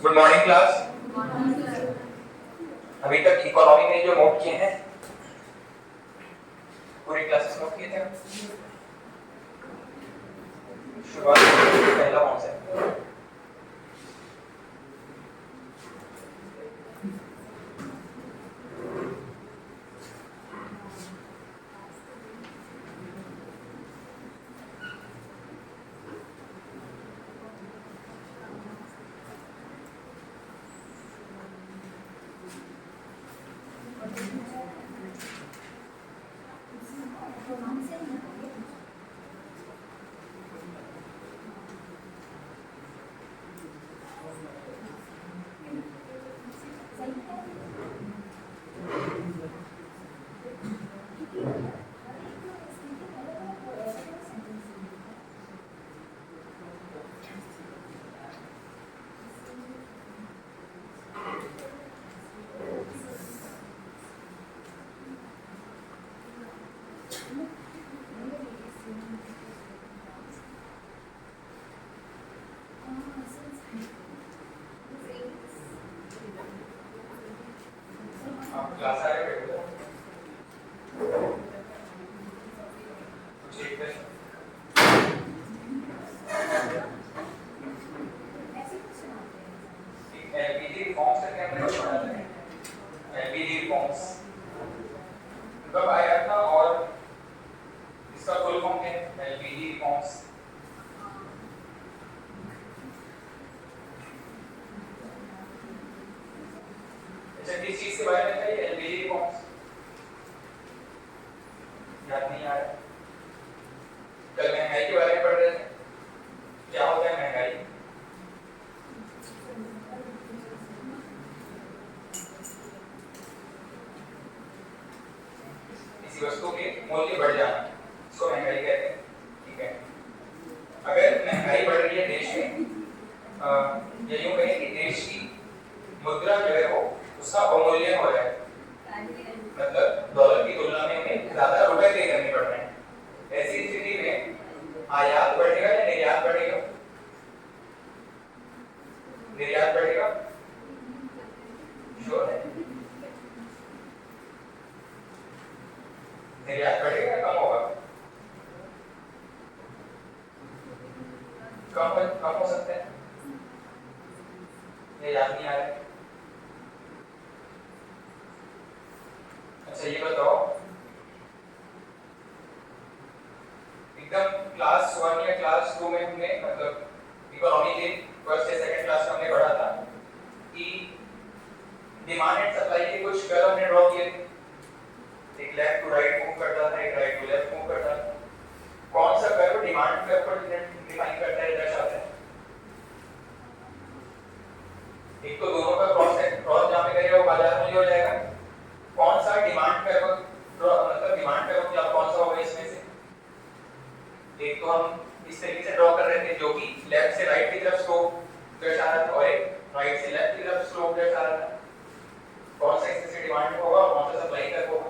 Good morning class. अभी तक economy में जो नोट किए हैं पूरी क्लासेस नोट किए थे। शुरुआत पहला कौन सा है? क्लास आ रहे हैं कुछ एक एलपीजी रिफॉर्म्स करके हमने कुछ पढ़ा था। एलपीजी रिफॉर्म्स कब आया था और इसका फुल फॉर्म क्या है? एलपीजी रिफॉर्म्स किस चीज के बारे में था? ये एलपीजी रिफॉर्म्स याद नहीं आ रहा। कल महंगाई के बारे में पढ़ रहे थे। क्या होता है महंगाई? किसी वस्तु के मूल्य बढ़ जाना, इसको महंगाई कहते हैं। ठीक है, अगर महंगाई बढ़ रही है देश में, या यूं कहें कि देश की मुद्रा जो है वो उसका अवमूल्यन हो रहा है, मतलब डॉलर की तुलना में हमें ज्यादा रुपए पे करने पड़ रहे हैं। ऐसी स्थिति में आयात बढ़ेगा या निर्यात बढ़ेगा? निर्यात बढ़ेगा, श्योर है? निर्यात बढ़ेगा या कम होगा? कम हो सकता है। ये याद नहीं आ रहा है। अच्छा ये बताओ, एकदम क्लास 1 या क्लास 2 में हमने मतलब इकोनॉमी के फर्स्ट या सेकंड क्लास में हमने पढ़ा था कि डिमांड एंड सप्लाई के कुछ कर्व हमने ड्रॉ किए थे। एक लेफ्ट टू राइट मूव करता था, एक राइट टू लेफ्ट मूव करता था। कौन सा कर्व डिमांड कर्व को डिफाइन करता है, दर्शाता है? एक तो दोनों का क्रॉस है, क्रॉस जहां पे करेगा वो बाजार मूल्य हो जाएगा। कौन सा डिमांड कर्व, मतलब डिमांड कर्व क्या कौन सा होगा इसमें से? एक तो हम इस तरीके से ड्रॉ कर रहे थे जो कि लेफ्ट से राइट की तरफ स्लोप दर्शा रहा था और एक राइट से लेफ्ट की तरफ स्लोप दर्शा रहा था। कौन सा इससे डिमांड होगा और कौन सा सप्लाई कर्व होगा?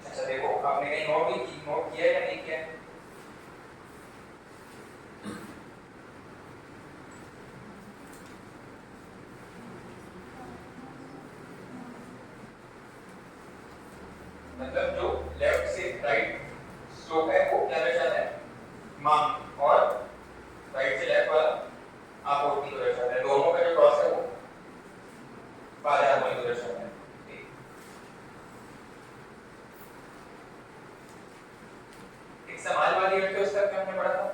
अच्छा देखो, आपने कहीं नोट किया या नहीं किया? मतलब जो लेफ्ट से राइट स्लोप है वो क्या दर्शाता है? मांग, और राइट से लेफ्ट वाला आपूर्ति को दर्शाता है। दोनों का जो क्रॉस है वो बाजार मूल्य को दर्शाता है। एक समाजवादी अर्थव्यवस्था में हमने पढ़ा था,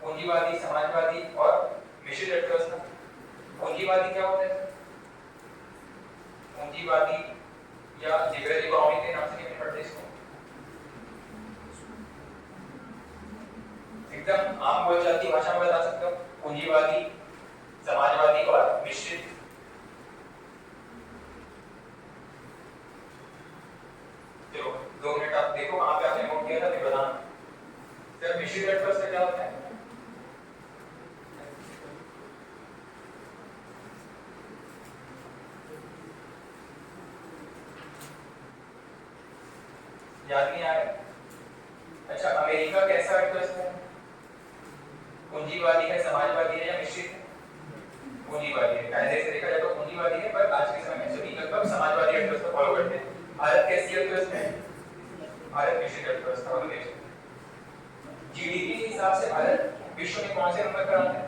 पूंजीवादी, समाजवादी और मिश्रित अर्थव्यवस्था। पूंजीवादी क्या होता है? पूंजीवादी या लिबरल इकोनॉमी के नाम से कितने पढ़ते इसको? एकदम आम बोलचाल की भाषा में बता सकते हो? पूंजीवादी, समाजवादी और मिश्रित। चलो 2 मिनट आप देखो कहां पे आपने नोट किया था, फिर बताना। सर मिश्रित अर्थव्यवस्था क्या होता है? याद नहीं आ रहा? अच्छा, अमेरिका कैसा अर्थव्यवस्था है? पूंजी पूंजीवादी है, समाजवादी है या मिश्रित है? पूंजीवादी है। कायदे से देखा जाए तो पूंजीवादी है, पर आज के समय में सभी लगभग समाजवादी अर्थव्यवस्था फॉलो करते हैं। भारत कैसी अर्थव्यवस्था है? भारत मिश्रित अर्थव्यवस्था वाला देश है। जीडीपी के हिसाब से भारत विश्व में कौन से नंबर पर आता है?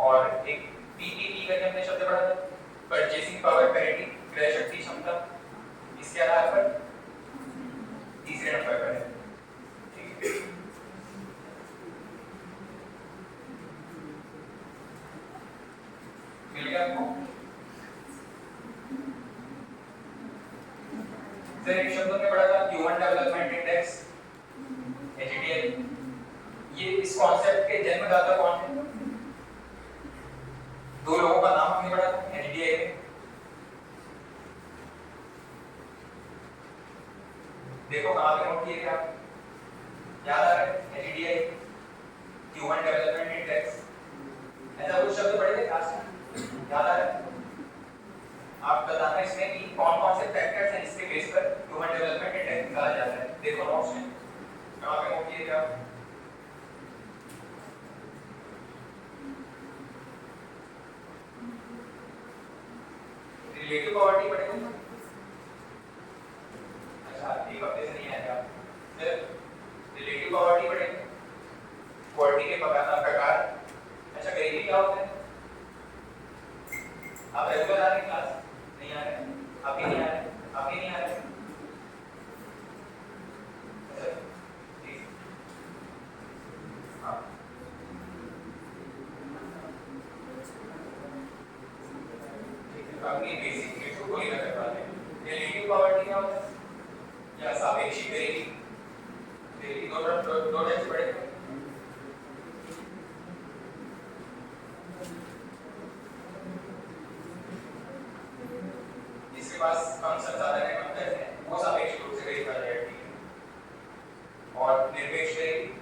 और एक पीपीपी करके हमने शब्द पढ़ा था, परचेसिंग पावर पैरिटी, क्रय शक्ति क्षमता, इसके आधार पर तीसरे नंबर पर है। मिल गया आपको? सर एक शब्द में पढ़ा था ह्यूमन डेवलपमेंट इंडेक्स, एचडीएल। ये इस कॉन्सेप्ट के जन्मदाता कौन है? दो लोगों का नाम हमने पढ़ा था एचडीएल में। देखो कहां पे नोट किए थे आप? याद आ रहा है? एचडीएल, ह्यूमन डेवलपमेंट इंडेक्स, ऐसा कुछ शब्द पढ़े थे क्लास में? याद आ रहा है? आप बताना इसमें कि कौन कौन से फैक्टर्स हैं जिसके बेस पर ह्यूमन डेवलपमेंट इंडेक्स निकाला जाता है। देखो नोट्स में कहां पे नोट किए थे आप? रिलेटिव पॉवर्टी पढ़े थे? अच्छा, एक हफ्ते से नहीं आया आप? फिर रिलेटिव पॉवर्टी पढ़े थे? पॉवर्टी के प्रकार। अच्छा, गरीबी क्या होता है? आप रेगुलर आ रहे हैं क्लास? नहीं आ रहे? आप ही नहीं आ रहे? आप ही नहीं आ रहे? अच्छा ठीक, हाँ ठीक है। अपनी बेसिक चीज को कोई ना कर पाते हैं। रिलेटिव पॉवर्टी क्या होता है? या सापेक्षिक गरीबी? गरीबी दो टाइप से पढ़े थे। जिसके पास कम संसाधन है, कम पैसे हैं, वो सापेक्षिक रूप से गरीब कहा जाएगा, ठीक है। और निरपेक्ष गरीबी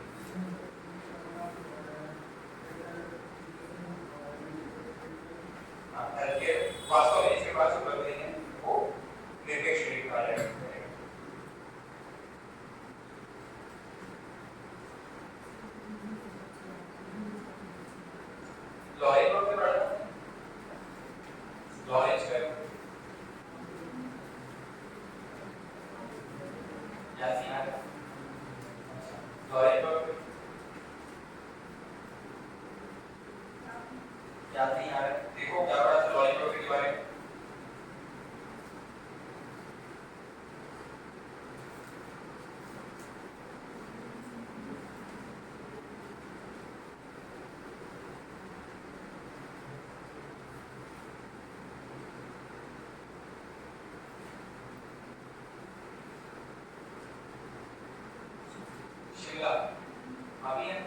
वास्तव में इसके पास उपलब्ध नहीं है, वो निरपेक्ष गरीबी कहा जाएगा। लॉरेंज में पढ़ा था, लॉरेंज का याद नहीं आ रहा? लॉरेंज याद नहीं आ रहा? देखो क्या पढ़ा था लॉरेंज के बारे में? शिमला अभी है।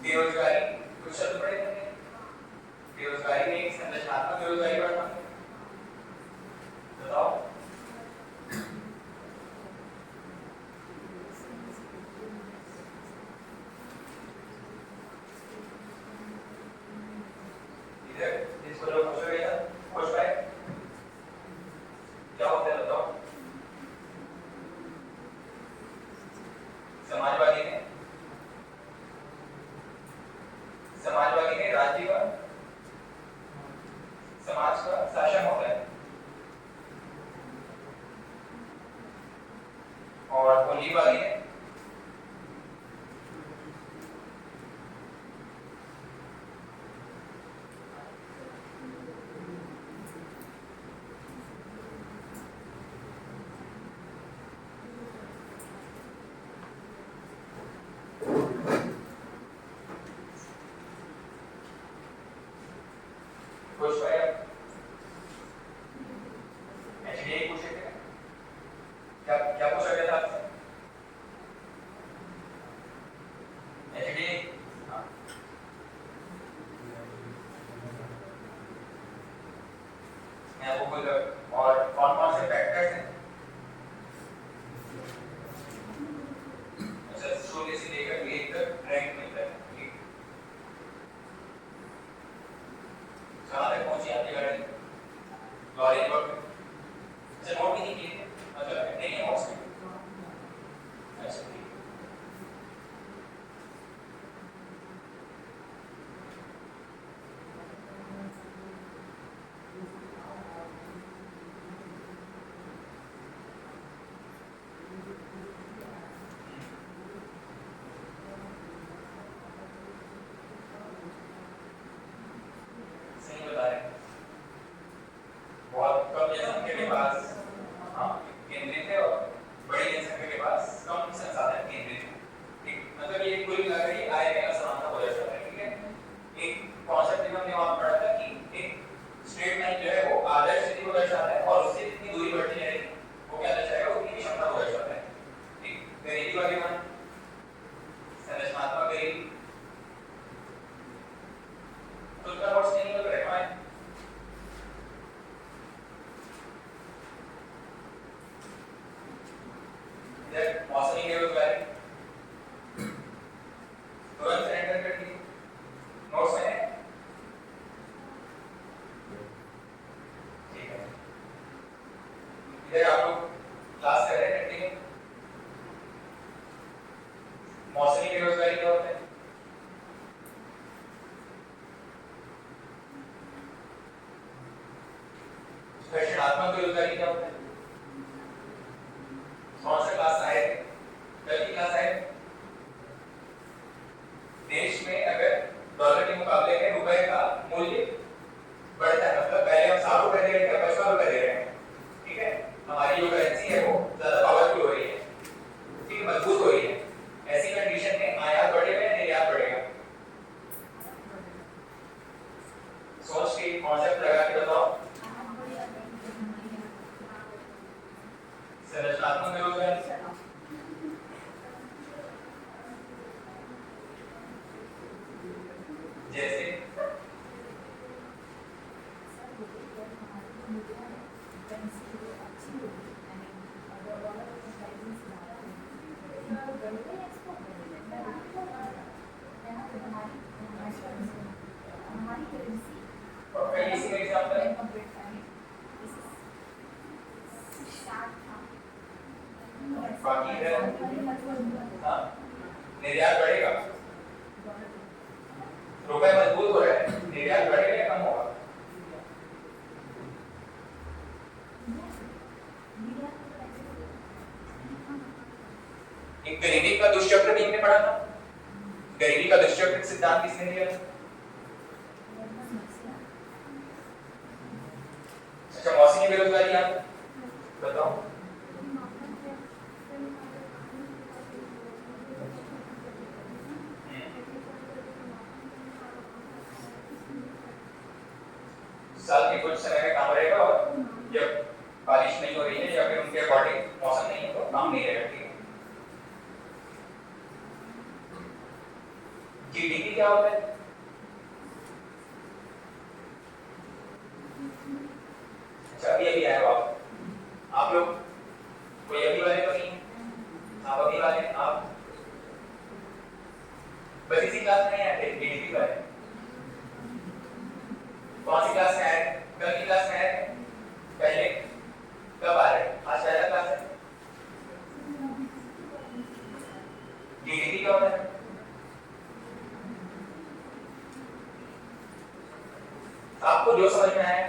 बेरोजगारी कुछ शब्द पढ़े थे? बेरोजगारी में एक संरचनात्मक बेरोजगारी पढ़ा था, बताओ। इधर जिसको लोग खुश हो गया था, खुश पाए क्या होता है बताओ? समाजवादी में राज्य का, समाज का शासन होता है। और पूंजीवादी में खुश पाए? एचडीए पूछे थे क्या? क्या पूछा गया था आपसे? करेंसी है वो ज्यादा पावरफुल हो रही है, ठीक है, मजबूत हो रही है, ऐसी कंडीशन में आयात बढ़ेगा या निर्यात बढ़ेगा? सोच के कॉन्सेप्ट लगा के बताओ। संरचनात्मक बेरोजगारी, जैसे इसी में एग्जांपल बाकी है। हाँ, निर्यात बढ़ेगा, रुपए मजबूत हो रहा है, निर्यात बढ़ेगा या कम होगा? एक गरीबी का दुष्चक्र भी हमने पढ़ा था, गरीबी का दुष्चक्र सिद्धांत किसने दिया था? अच्छा, मौसमी बेरोजगारी आप बताओ। साल के कुछ समय में काम रहेगा और जब बारिश नहीं हो रही है या फिर उनके अकॉर्डिंग मौसम नहीं है तो काम नहीं रहेगा, ठीक है। जीडीपी क्या होता है? अच्छा, अभी अभी आया आप लोग कोई अभी वाले तो नहीं, आप अभी वाले, आप बस इसी क्लास में आए थे जीडीपी वाले, कौन सी क्लास में आए? कल की क्लास में आए थे? पहले कब आ रहे? आज पहला क्लास है। जीडीपी क्या होता है? आपको जो समझ में आए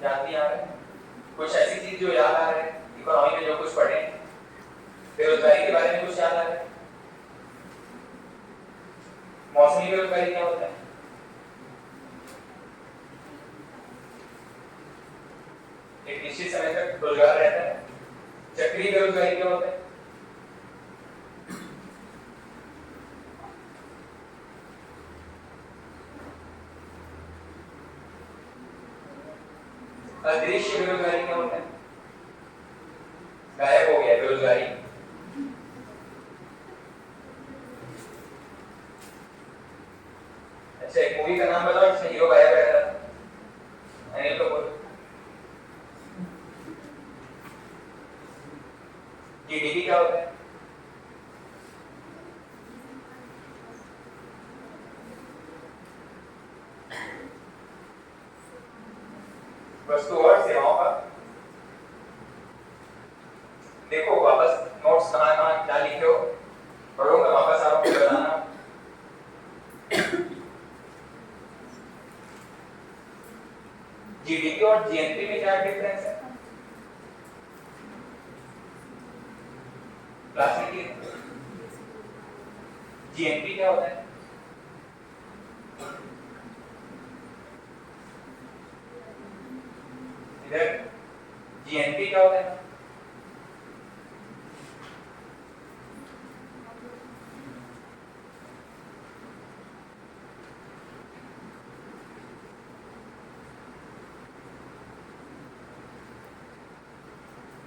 याद नहीं आ रहा है, कुछ ऐसी चीज जो याद आ रहा है, इकोनॉमी में जो कुछ पढ़े, बेरोजगारी के बारे में कुछ याद आ रहा है? मौसमी बेरोजगारी क्या होता है? एक निश्चित समय तक रोजगार रहता है। चक्रीय बेरोजगारी क्या होता है? अदृश्य बेरोजगारी क्या होता है? गायब हो गया बेरोजगारी। अच्छा, एक मूवी का नाम बताओ जिसमें हीरो गायब रहता था। अनिल कपूर। जीडीपी क्या होता है? वस्तु और सेवाओं का, देखो वापस नोट्स कहाँ कहाँ क्या लिखे हो, पढ़ो, मैं वापस आ रहा हूँ बताना। जीडीपी और जीएनपी में क्या डिफरेंस है? क्लास में की जीएनपी क्या होता है? इधर जीएनपी क्या होता है?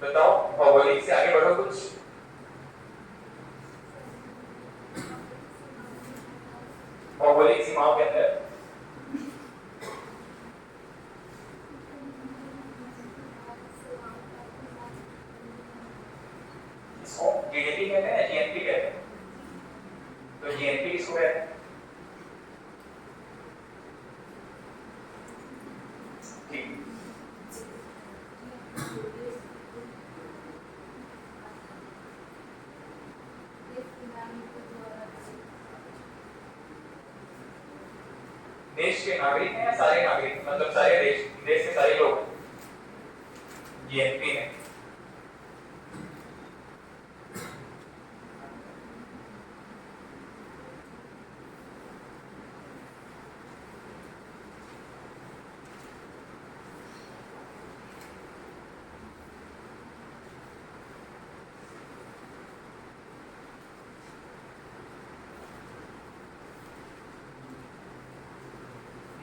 बताओ, भौगोलिक से आगे बढ़ो कुछ। भौगोलिक सीमाओं के अंदर इसको जीडीपी कहते हैं, जीएनपी कहते हैं। तो जीएनपी किसको कहते हैं? ठीक, देश के नागरिक हैं या सारे नागरिक, मतलब सारे देश के सारे लोग जीएनपी है।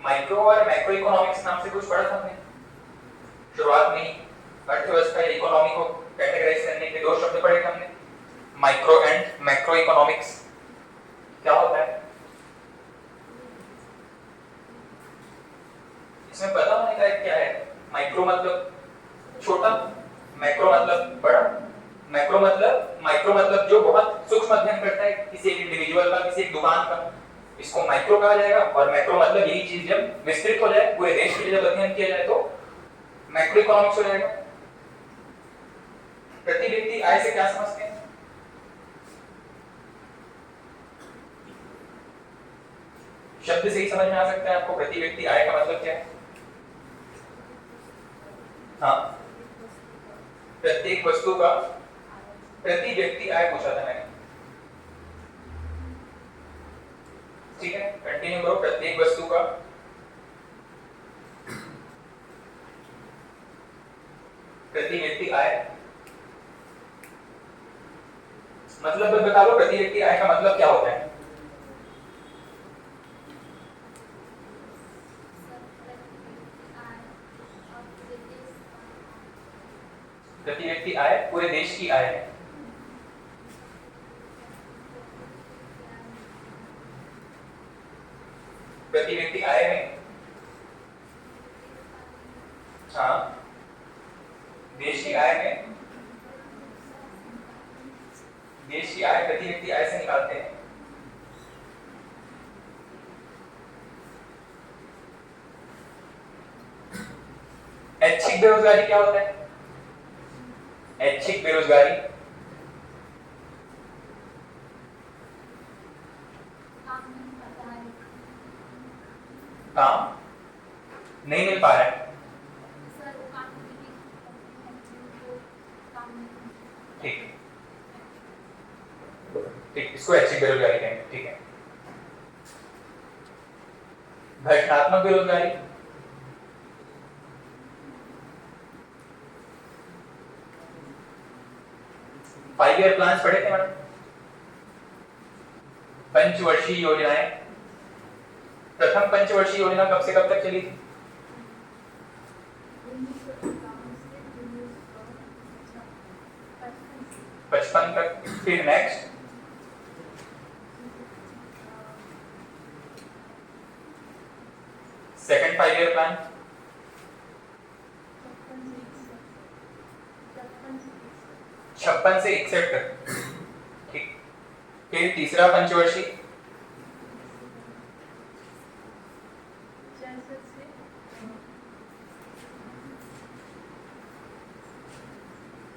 माइक्रो और मैक्रो इकोनॉमिक्स नाम से कुछ पढ़ा था हमने शुरुआत में ही। अर्थव्यवस्था या इकोनॉमी को कैटेगराइज करने के दो शब्द पढ़े थे हमने, माइक्रो एंड मैक्रो इकोनॉमिक्स। क्या होता है इसमें पता होने का क्या है? माइक्रो मतलब छोटा, मैक्रो मतलब बड़ा। माइक्रो मतलब जो बहुत सूक्ष्म अध्ययन करता है किसी एक इंडिविजुअल का, किसी एक दुकान का, इसको माइक्रो कहा जाएगा। और मैक्रो मतलब यही चीज जब विस्तृत हो जाए, पूरे देश के लिए जब अध्ययन किया जाए तो मैक्रो इकोनॉमिक्स हो जाएगा। प्रति व्यक्ति आय से क्या समझते हैं? शब्द से ही समझ में आ सकता है आपको प्रति व्यक्ति आय का मतलब क्या है? हाँ, प्रत्येक वस्तु का प्रति व्यक्ति आय पूछा था मैंने, ठीक है। कंटिन्यू करो। प्रत्येक वस्तु का प्रति व्यक्ति आय मतलब बता दो, प्रति व्यक्ति आय का मतलब क्या होता है? प्रति व्यक्ति आय पूरे देश की आय है। प्रति व्यक्ति आय में, हाँ, देश की आय में, देश की आय प्रति व्यक्ति आय से निकालते हैं। ऐच्छिक बेरोजगारी क्या होता है? ऐच्छिक बेरोजगारी काम नहीं मिल पा रहा है, ठीक ठीक, इसको ऐच्छिक बेरोजगारी कहेंगे, ठीक है। घटनात्मक बेरोजगारी, फाइव ईयर प्लान पढ़े थे मैडम? पंचवर्षीय योजनाएं। प्रथम पंचवर्षीय योजना कब से कब तक चली थी? 55 तक। फिर नेक्स्ट सेकंड 5 ईयर प्लान 56 से 61 तक, ठीक। फिर तीसरा पंचवर्षीय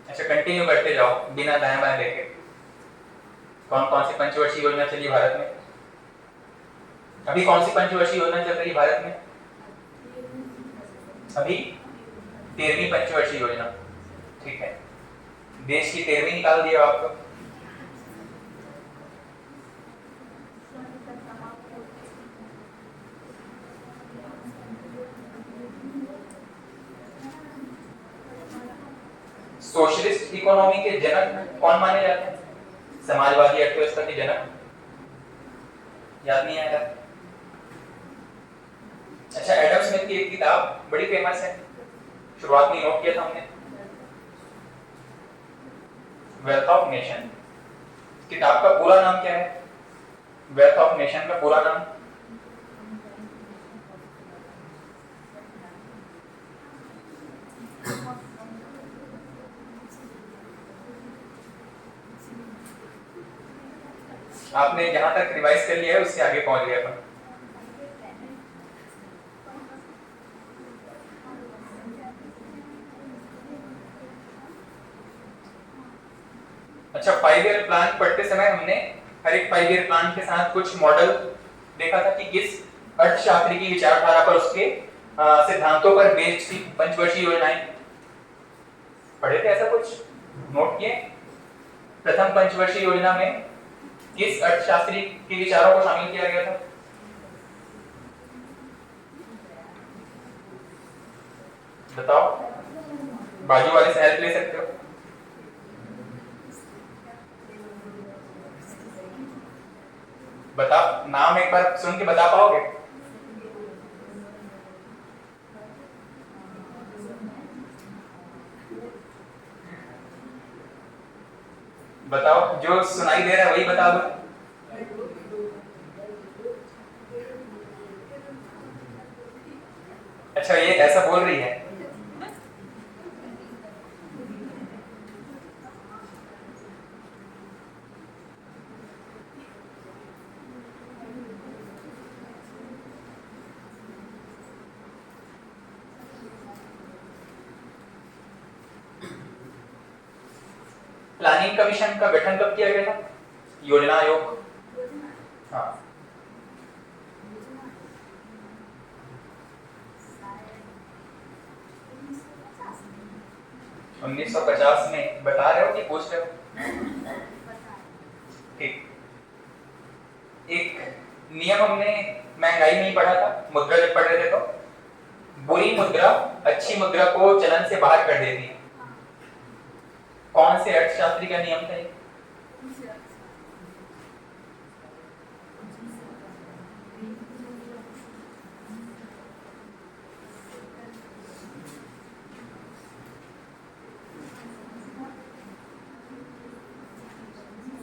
अच्छा, कंटिन्यू करते जाओ बिना दाएं बाएं देखे। कौन कौन सी पंचवर्षीय योजना चली भारत में? अभी कौन सी पंचवर्षीय योजना चल रही भारत में? अभी 13वीं पंचवर्षीय योजना, ठीक है। देश की 13वीं निकाल दिया आपको। सोशलिस्ट इकोनॉमी के जनक कौन माने जाते हैं? समाजवादी अर्थव्यवस्था के जनक याद नहीं आया? अच्छा, एडम स्मिथ की एक किताब बड़ी फेमस है, शुरुआत में नोट किया था हमने, वेल्थ ऑफ नेशन। किताब का पूरा नाम क्या है? वेल्थ ऑफ नेशन का पूरा नाम? आपने जहां तक रिवाइज कर लिया है उससे आगे पहुंच गए अपन। अच्छा, 5 ईयर प्लान पढ़ते समय हमने हर एक 5 ईयर प्लान के साथ कुछ मॉडल देखा था कि किस अर्थशास्त्री की विचारधारा पर, उसके सिद्धांतों पर बेस्ड थी पंचवर्षीय योजनाएं। पढ़े थे ऐसा कुछ? नोट किए? प्रथम पंचवर्षीय योजना में किस अर्थशास्त्री के विचारों को शामिल किया गया था? बताओ, बाजू वाले से हेल्प ले सकते हो। बता, नाम एक बार सुन के बता पाओगे? बताओ, जो सुनाई दे रहा है वही बता दो। अच्छा, ये ऐसा बोल रही है। प्लानिंग कमीशन का गठन कब किया गया था? योजना आयोग। हाँ, 1950 में बता रहे हो कि पूछ रहे हो? ठीक। एक नियम हमने महंगाई में ही पढ़ा था, मुद्रा जब पढ़ रहे थे तो, बुरी मुद्रा अच्छी मुद्रा को चलन से बाहर कर देती है। कौन से अर्थशास्त्री का नियम था ये?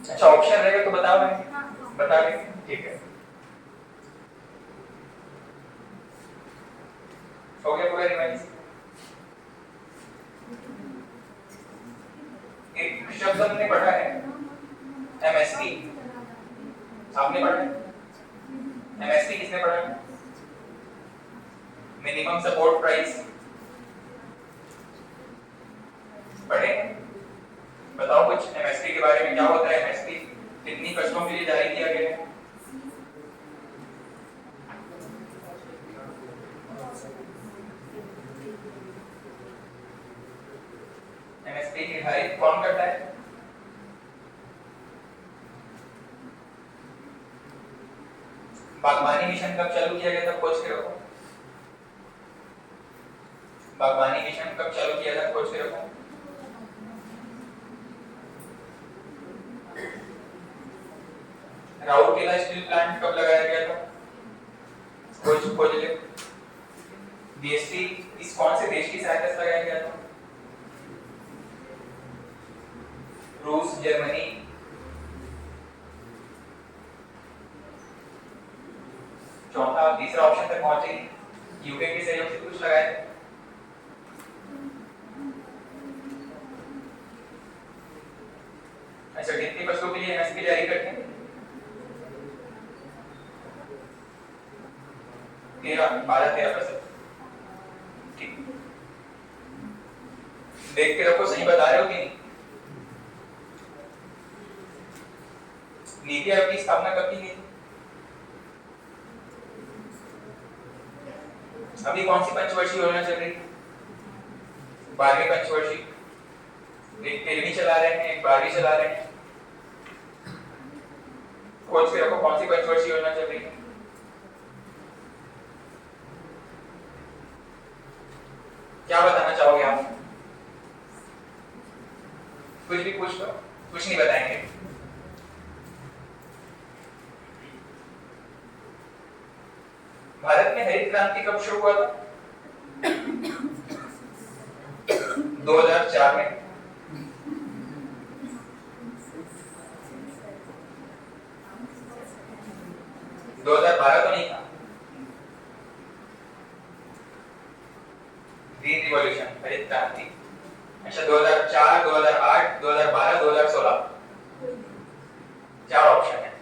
अच्छा, ऑप्शन रहेगा तो बताओ। बता दें, ठीक है। हो गया पूरा रिवाइज। एक शब्द हमने पढ़ा है, एमएसपी। आपने पढ़ा है? एमएसपी किसने पढ़ा है? मिनिमम सपोर्ट प्राइस पढ़े? बताओ कुछ एमएसपी के बारे में, क्या होता है एमएसपी, कितनी फसलों के लिए जारी किया गया है? एमएसपी निर्धारित कौन करता है? बागवानी मिशन कब चालू किया गया था? खोज के रखो। बागवानी मिशन कब चालू किया था? खोज के रखो। राउरकेला स्टील प्लांट कब लगाया गया था? खोज ले। जीएसटी इस कौन से देश की सहायता से लगाया गया था? रूस, जर्मनी। चौथा, तीसरा ऑप्शन तक पहुंचे, यूके के सहयोग से कुछ लगाया था? अच्छा, कितनी फसलों के लिए एमएसपी जारी करते हैं? 12-13%। ठीक, देख के रखो सही बता रहे हो कि नहीं। नीति आयोग की स्थापना कब की गई? अभी कौन सी पंचवर्षीय योजना चल रही है? 12वीं पंचवर्षीय। एक 13वीं चला रहे हैं, एक 12वीं चला रहे हैं। खोज के रखो कौन सी पंचवर्षीय योजना चल रही है। क्या बताना चाहोगे आप? कुछ भी पूछ लो, कुछ नहीं बताएंगे। भारत में हरित क्रांति कब शुरू हुआ था? 2004 में। 2012 तो नहीं था। ग्रीन रिवॉल्यूशन, हरित क्रांति। अच्छा, 2004, 2008, 2012, 2016, 4 ऑप्शन है।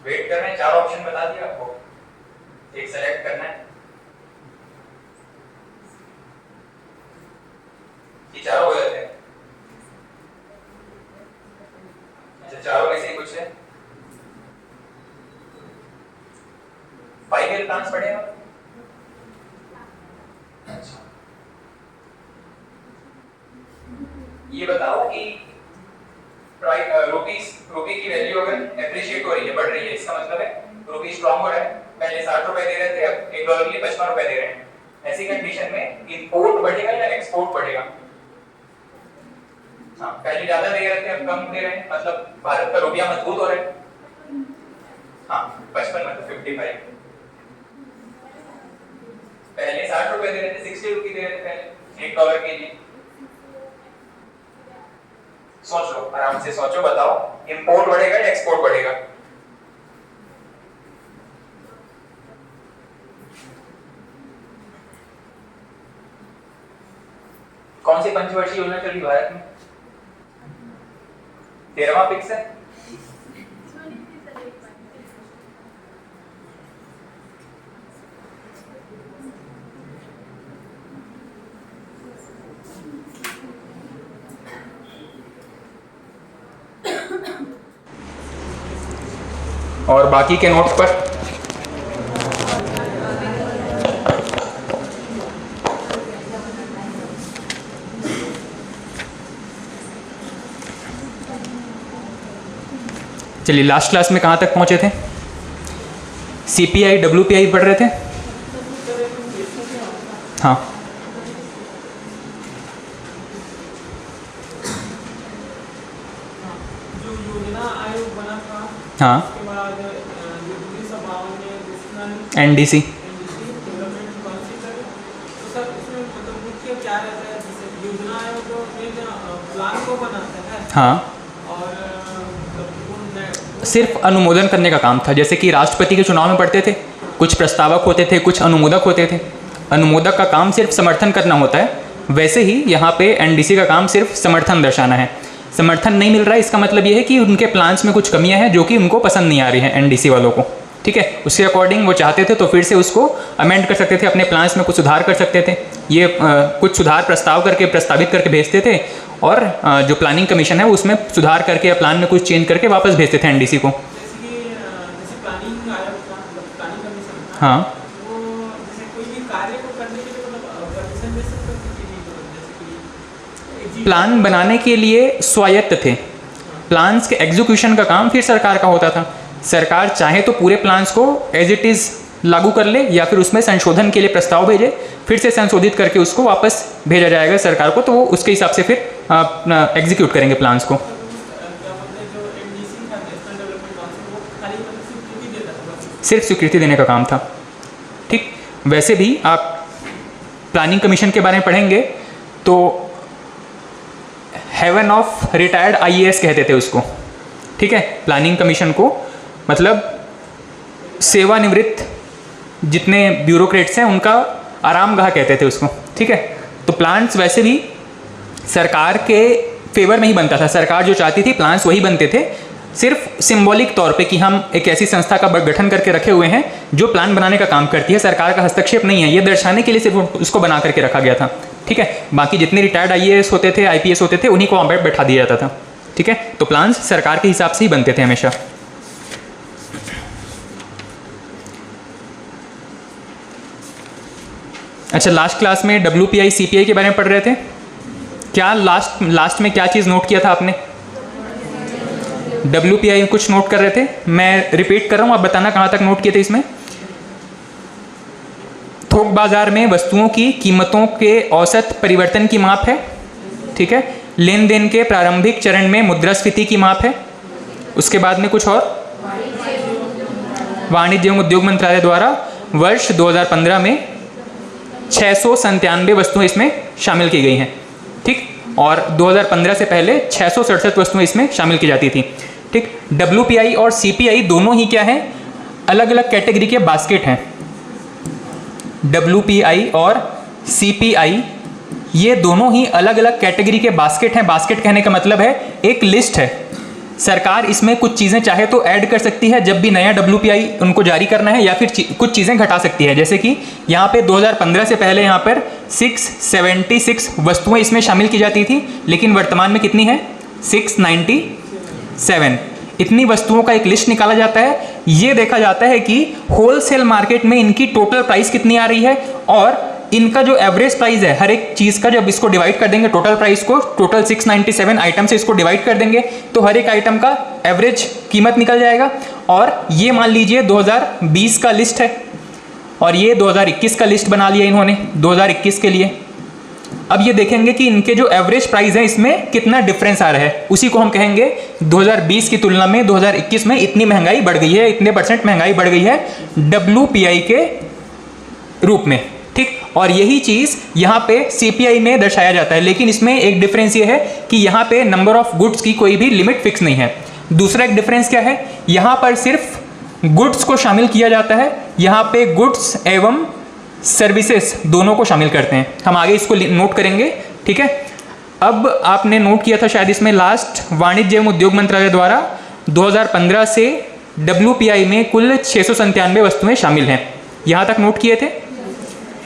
वेट कर रहे हैं, 4 ऑप्शन बता दिया आपको, एक सेलेक्ट करना है। ये चारों हो जाते हैं? अच्छा, चारों में से ही कुछ है। 5 ईयर प्लान्स पढ़े हो? अच्छा, ये बताओ कि रुपी की वैल्यू अगर एप्रिशिएट हो रही है, बढ़ रही है, इसका मतलब है रुपी स्ट्रांग हो रहा है। पहले 60 रुपए दे रहे थे, अब $1 के लिए 55 रुपए दे रहे हैं। ऐसी कंडीशन में इंपोर्ट बढ़ेगा या एक्सपोर्ट बढ़ेगा? हाँ, पहले ज्यादा दे रहे थे, अब कम दे रहे हैं, मतलब भारत का रुपया मजबूत हो रहा है। हाँ, 55 मतलब 55। पहले 60 रुपए दे रहे थे, 60 रुपए दे रहे थे पहले $1 के लिए। सोच लो, आराम से सोचो, बताओ इंपोर्ट बढ़ेगा या एक्सपोर्ट बढ़ेगा? कौन सी पंचवर्षीय योजना चली भारत में? 13वां फिक्स है। और बाकी के नोट पर चलिए, लास्ट क्लास में कहाँ तक पहुँचे थे? CPI WPI पढ़ रहे थे? हाँ, जो योजना आयोग बना था, हाँ, उसके बाद जो दूसरी सभाओं ने NDC डेवलपमेंट पॉलिसी करे, तो सर इसमें मतलब मुख्य क्या रहता है? जैसे योजना आयोग प्लान को बनाता है, हाँ, और सिर्फ अनुमोदन करने का काम था। जैसे कि राष्ट्रपति के चुनाव में पढ़ते थे, कुछ प्रस्तावक होते थे, कुछ अनुमोदक होते थे। अनुमोदक का काम सिर्फ समर्थन करना होता है, वैसे ही यहाँ पे NDC का काम सिर्फ समर्थन दर्शाना है। समर्थन नहीं मिल रहा है, इसका मतलब ये है कि उनके प्लान्स में कुछ कमियां हैं जो कि उनको पसंद नहीं आ रही हैं NDC वालों को, ठीक है। उसके अकॉर्डिंग वो चाहते थे तो फिर से उसको अमेंड कर सकते थे, अपने प्लान्स में कुछ सुधार कर सकते थे। ये कुछ सुधार प्रस्तावित करके भेजते थे, और जो प्लानिंग कमीशन है उसमें सुधार करके या प्लान में कुछ चेंज करके वापस भेजते थे NDC को। जैसे प्लानिंग आयोग था, प्लानिंग कमीशन था, हाँ, वो जैसे कोई भी कार्य को करने के लिए मतलब परमिशन दे सकते थे कि नहीं? जैसे कि प्लान बनाने के लिए स्वायत्त थे, प्लान्स के एग्जीक्यूशन का काम फिर सरकार का होता था। सरकार चाहे तो पूरे प्लान्स को एज इट इज़ लागू कर ले, या फिर उसमें संशोधन के लिए प्रस्ताव भेजे, फिर से संशोधित करके उसको वापस भेजा जाएगा सरकार को, तो वो उसके हिसाब से फिर एग्जीक्यूट करेंगे प्लान्स को। सिर्फ स्वीकृति देने का काम था, ठीक। वैसे भी आप प्लानिंग कमीशन के बारे में पढ़ेंगे तो हेवन ऑफ रिटायर्ड IAS कहते थे उसको, ठीक है। प्लानिंग कमीशन को मतलब सेवानिवृत्त जितने ब्यूरोक्रेट्स हैं उनका आरामगाह कहते थे उसको, ठीक है। तो प्लान्स वैसे भी सरकार के फेवर में ही बनता था, सरकार जो चाहती थी प्लान्स वही बनते थे। सिर्फ सिंबॉलिक तौर पे कि हम एक ऐसी संस्था का गठन करके रखे हुए हैं जो प्लान बनाने का काम करती है, सरकार का हस्तक्षेप नहीं है, ये दर्शाने के लिए सिर्फ उसको बना करके रखा गया था, ठीक है। बाकी जितने रिटायर्ड IAS होते थे, IPS होते थे, उन्हीं को वहाँ पर बैठा दिया जाता था, ठीक है। तो प्लान्स सरकार के हिसाब से ही बनते थे हमेशा। अच्छा, लास्ट क्लास में WPI CPI के बारे में पढ़ रहे थे क्या? लास्ट में क्या चीज़ नोट किया था आपने? WPI में कुछ नोट कर रहे थे, मैं रिपीट कर रहा हूँ, आप बताना कहाँ तक नोट किए थे इसमें। थोक बाजार में वस्तुओं की कीमतों के औसत परिवर्तन की माप है, ठीक है। लेन देन के प्रारंभिक चरण में मुद्रास्फीति की माप है। उसके बाद में कुछ और, वाणिज्य एवं उद्योग मंत्रालय द्वारा वर्ष 2015 में 697 वस्तुएं इसमें शामिल की गई हैं, ठीक। और 2015 से पहले 667 वस्तुएं इसमें शामिल की जाती थी, ठीक। WPI और CPI दोनों ही क्या है? अलग अलग कैटेगरी के बास्केट हैं। WPI और CPI ये दोनों ही अलग अलग कैटेगरी के बास्केट हैं। बास्केट कहने का मतलब है एक लिस्ट है, सरकार इसमें कुछ चीज़ें चाहे तो ऐड कर सकती है जब भी नया WPI उनको जारी करना है, या फिर कुछ चीज़ें घटा सकती है। जैसे कि यहाँ पे 2015 से पहले यहाँ पर 676 वस्तुएं इसमें शामिल की जाती थी, लेकिन वर्तमान में कितनी है? 697। इतनी वस्तुओं का एक लिस्ट निकाला जाता है। ये देखा जाता है कि होलसेल मार्केट में इनकी टोटल प्राइस कितनी आ रही है, और इनका जो एवरेज प्राइस है हर एक चीज़ का, जब इसको डिवाइड कर देंगे टोटल प्राइस को, टोटल 697 आइटम से इसको डिवाइड कर देंगे तो हर एक आइटम का एवरेज कीमत निकल जाएगा। और ये मान लीजिए 2020 का लिस्ट है, और ये 2021 का लिस्ट बना लिया इन्होंने 2021 के लिए। अब ये देखेंगे कि इनके जो एवरेज प्राइस है इसमें कितना डिफरेंस आ रहा है, उसी को हम कहेंगे 2020 की तुलना में 2021 में इतनी महंगाई बढ़ गई है, इतने % महंगाई बढ़ गई है WPI के रूप में, ठीक। और यही चीज यहाँ पे CPI में दर्शाया जाता है, लेकिन इसमें एक डिफरेंस ये है कि यहाँ पे नंबर ऑफ गुड्स की कोई भी लिमिट फिक्स नहीं है। दूसरा एक डिफरेंस क्या है, यहाँ पर सिर्फ गुड्स को शामिल किया जाता है, यहाँ पे गुड्स एवं सर्विसेज दोनों को शामिल करते हैं। हम आगे इसको नोट करेंगे, ठीक है। अब आपने नोट किया था शायद इसमें लास्ट, वाणिज्य एवं उद्योग मंत्रालय द्वारा 2015 से WPI में कुल 697 वस्तुएं शामिल हैं, यहाँ तक नोट किए थे।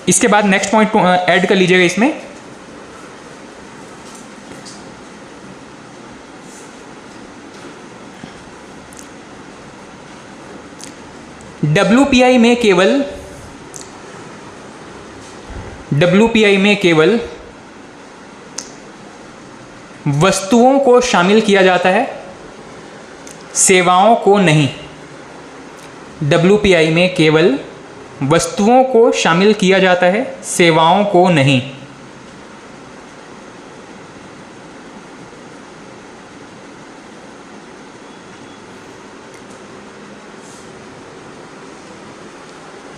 इसके बाद नेक्स्ट पॉइंट ऐड कर लीजिएगा इसमें, WPI में केवल वस्तुओं को शामिल किया जाता है, सेवाओं को नहीं। WPI में केवल वस्तुओं को शामिल किया जाता है, सेवाओं को नहीं।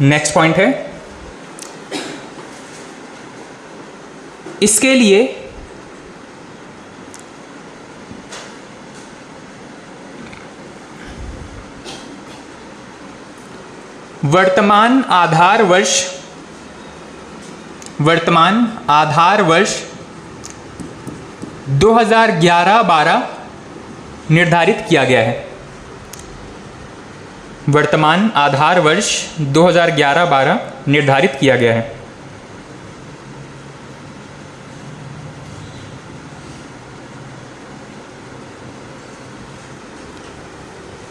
नेक्स्ट पॉइंट है, इसके लिए वर्तमान आधार वर्ष 2011-12 निर्धारित किया गया है। वर्तमान आधार वर्ष 2011-12 निर्धारित किया गया है।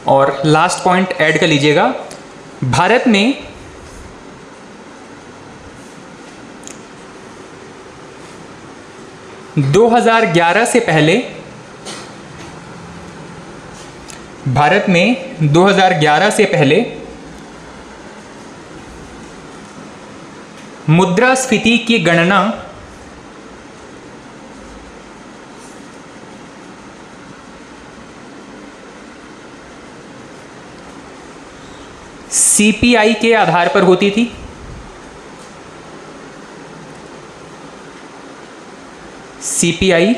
और लास्ट पॉइंट ऐड कर लीजिएगा, भारत में (2011) से पहले मुद्रास्फीति की गणना CPI के आधार पर होती थी। CPI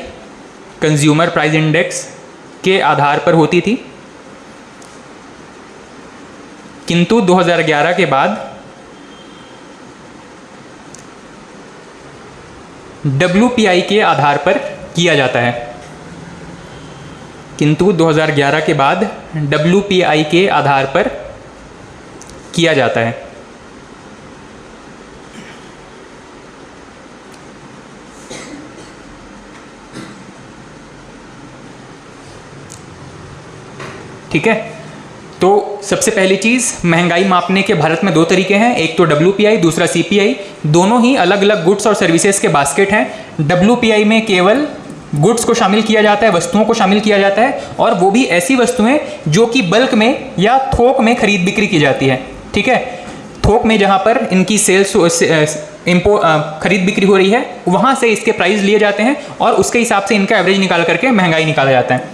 कंज्यूमर प्राइस इंडेक्स के आधार पर होती थी, किंतु 2011 के बाद WPI के आधार पर किया जाता है। किंतु 2011 के बाद WPI के आधार पर किया जाता है। ठीक है, तो सबसे पहली चीज़, महंगाई मापने के भारत में 2 तरीके हैं, एक तो WPI, दूसरा CPI। दोनों ही अलग अलग गुड्स और सर्विसेज के बास्केट हैं। WPI में केवल गुड्स को शामिल किया जाता है, वस्तुओं को शामिल किया जाता है, और वो भी ऐसी वस्तुएं जो कि बल्क में या थोक में खरीद बिक्री की जाती है। ठीक है, थोक में जहाँ पर इनकी सेल्स खरीद बिक्री हो रही है, वहाँ से इसके प्राइस लिए जाते हैं और उसके हिसाब से इनका एवरेज निकाल करके महंगाई निकाला जाता है।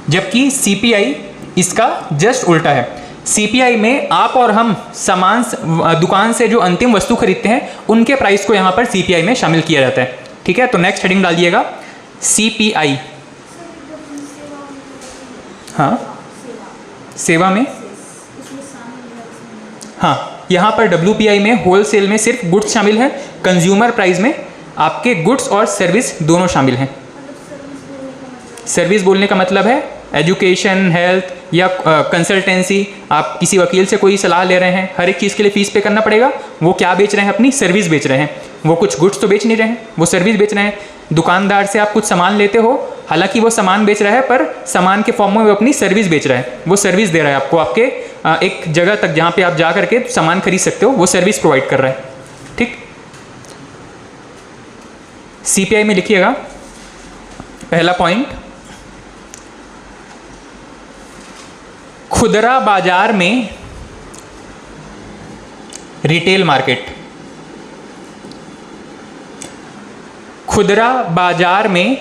जबकि CPI इसका जस्ट उल्टा है। CPI में आप और हम सामान दुकान से जो अंतिम वस्तु खरीदते हैं उनके प्राइस को यहाँ पर CPI में शामिल किया जाता है। ठीक है, तो नेक्स्ट हेडिंग डालिएगा CPI। हाँ, सेवा में, हाँ, यहाँ पर WPI में होलसेल में सिर्फ गुड्स शामिल है, कंज्यूमर प्राइस में आपके गुड्स और सर्विस दोनों शामिल हैं। सर्विस बोलने का मतलब है एजुकेशन, हेल्थ या कंसल्टेंसी। आप किसी वकील से कोई सलाह ले रहे हैं, हर एक चीज़ के लिए फीस पे करना पड़ेगा। वो क्या बेच रहे हैं? अपनी सर्विस बेच रहे हैं। वो कुछ गुड्स तो बेच नहीं रहे हैं, वो सर्विस बेच रहे हैं। दुकानदार से आप कुछ सामान लेते हो, हालांकि वो सामान बेच रहा है पर सामान के फॉर्म में वो अपनी सर्विस बेच रहा है। वो सर्विस दे रहा है आपको, आपके एक जगह तक जहाँ पे आप जा करके सामान खरीद सकते हो, वो सर्विस प्रोवाइड कर रहा है। ठीक, CPI में लिखिएगा पहला पॉइंट, खुदरा बाजार में रिटेल मार्केट। खुदरा बाजार में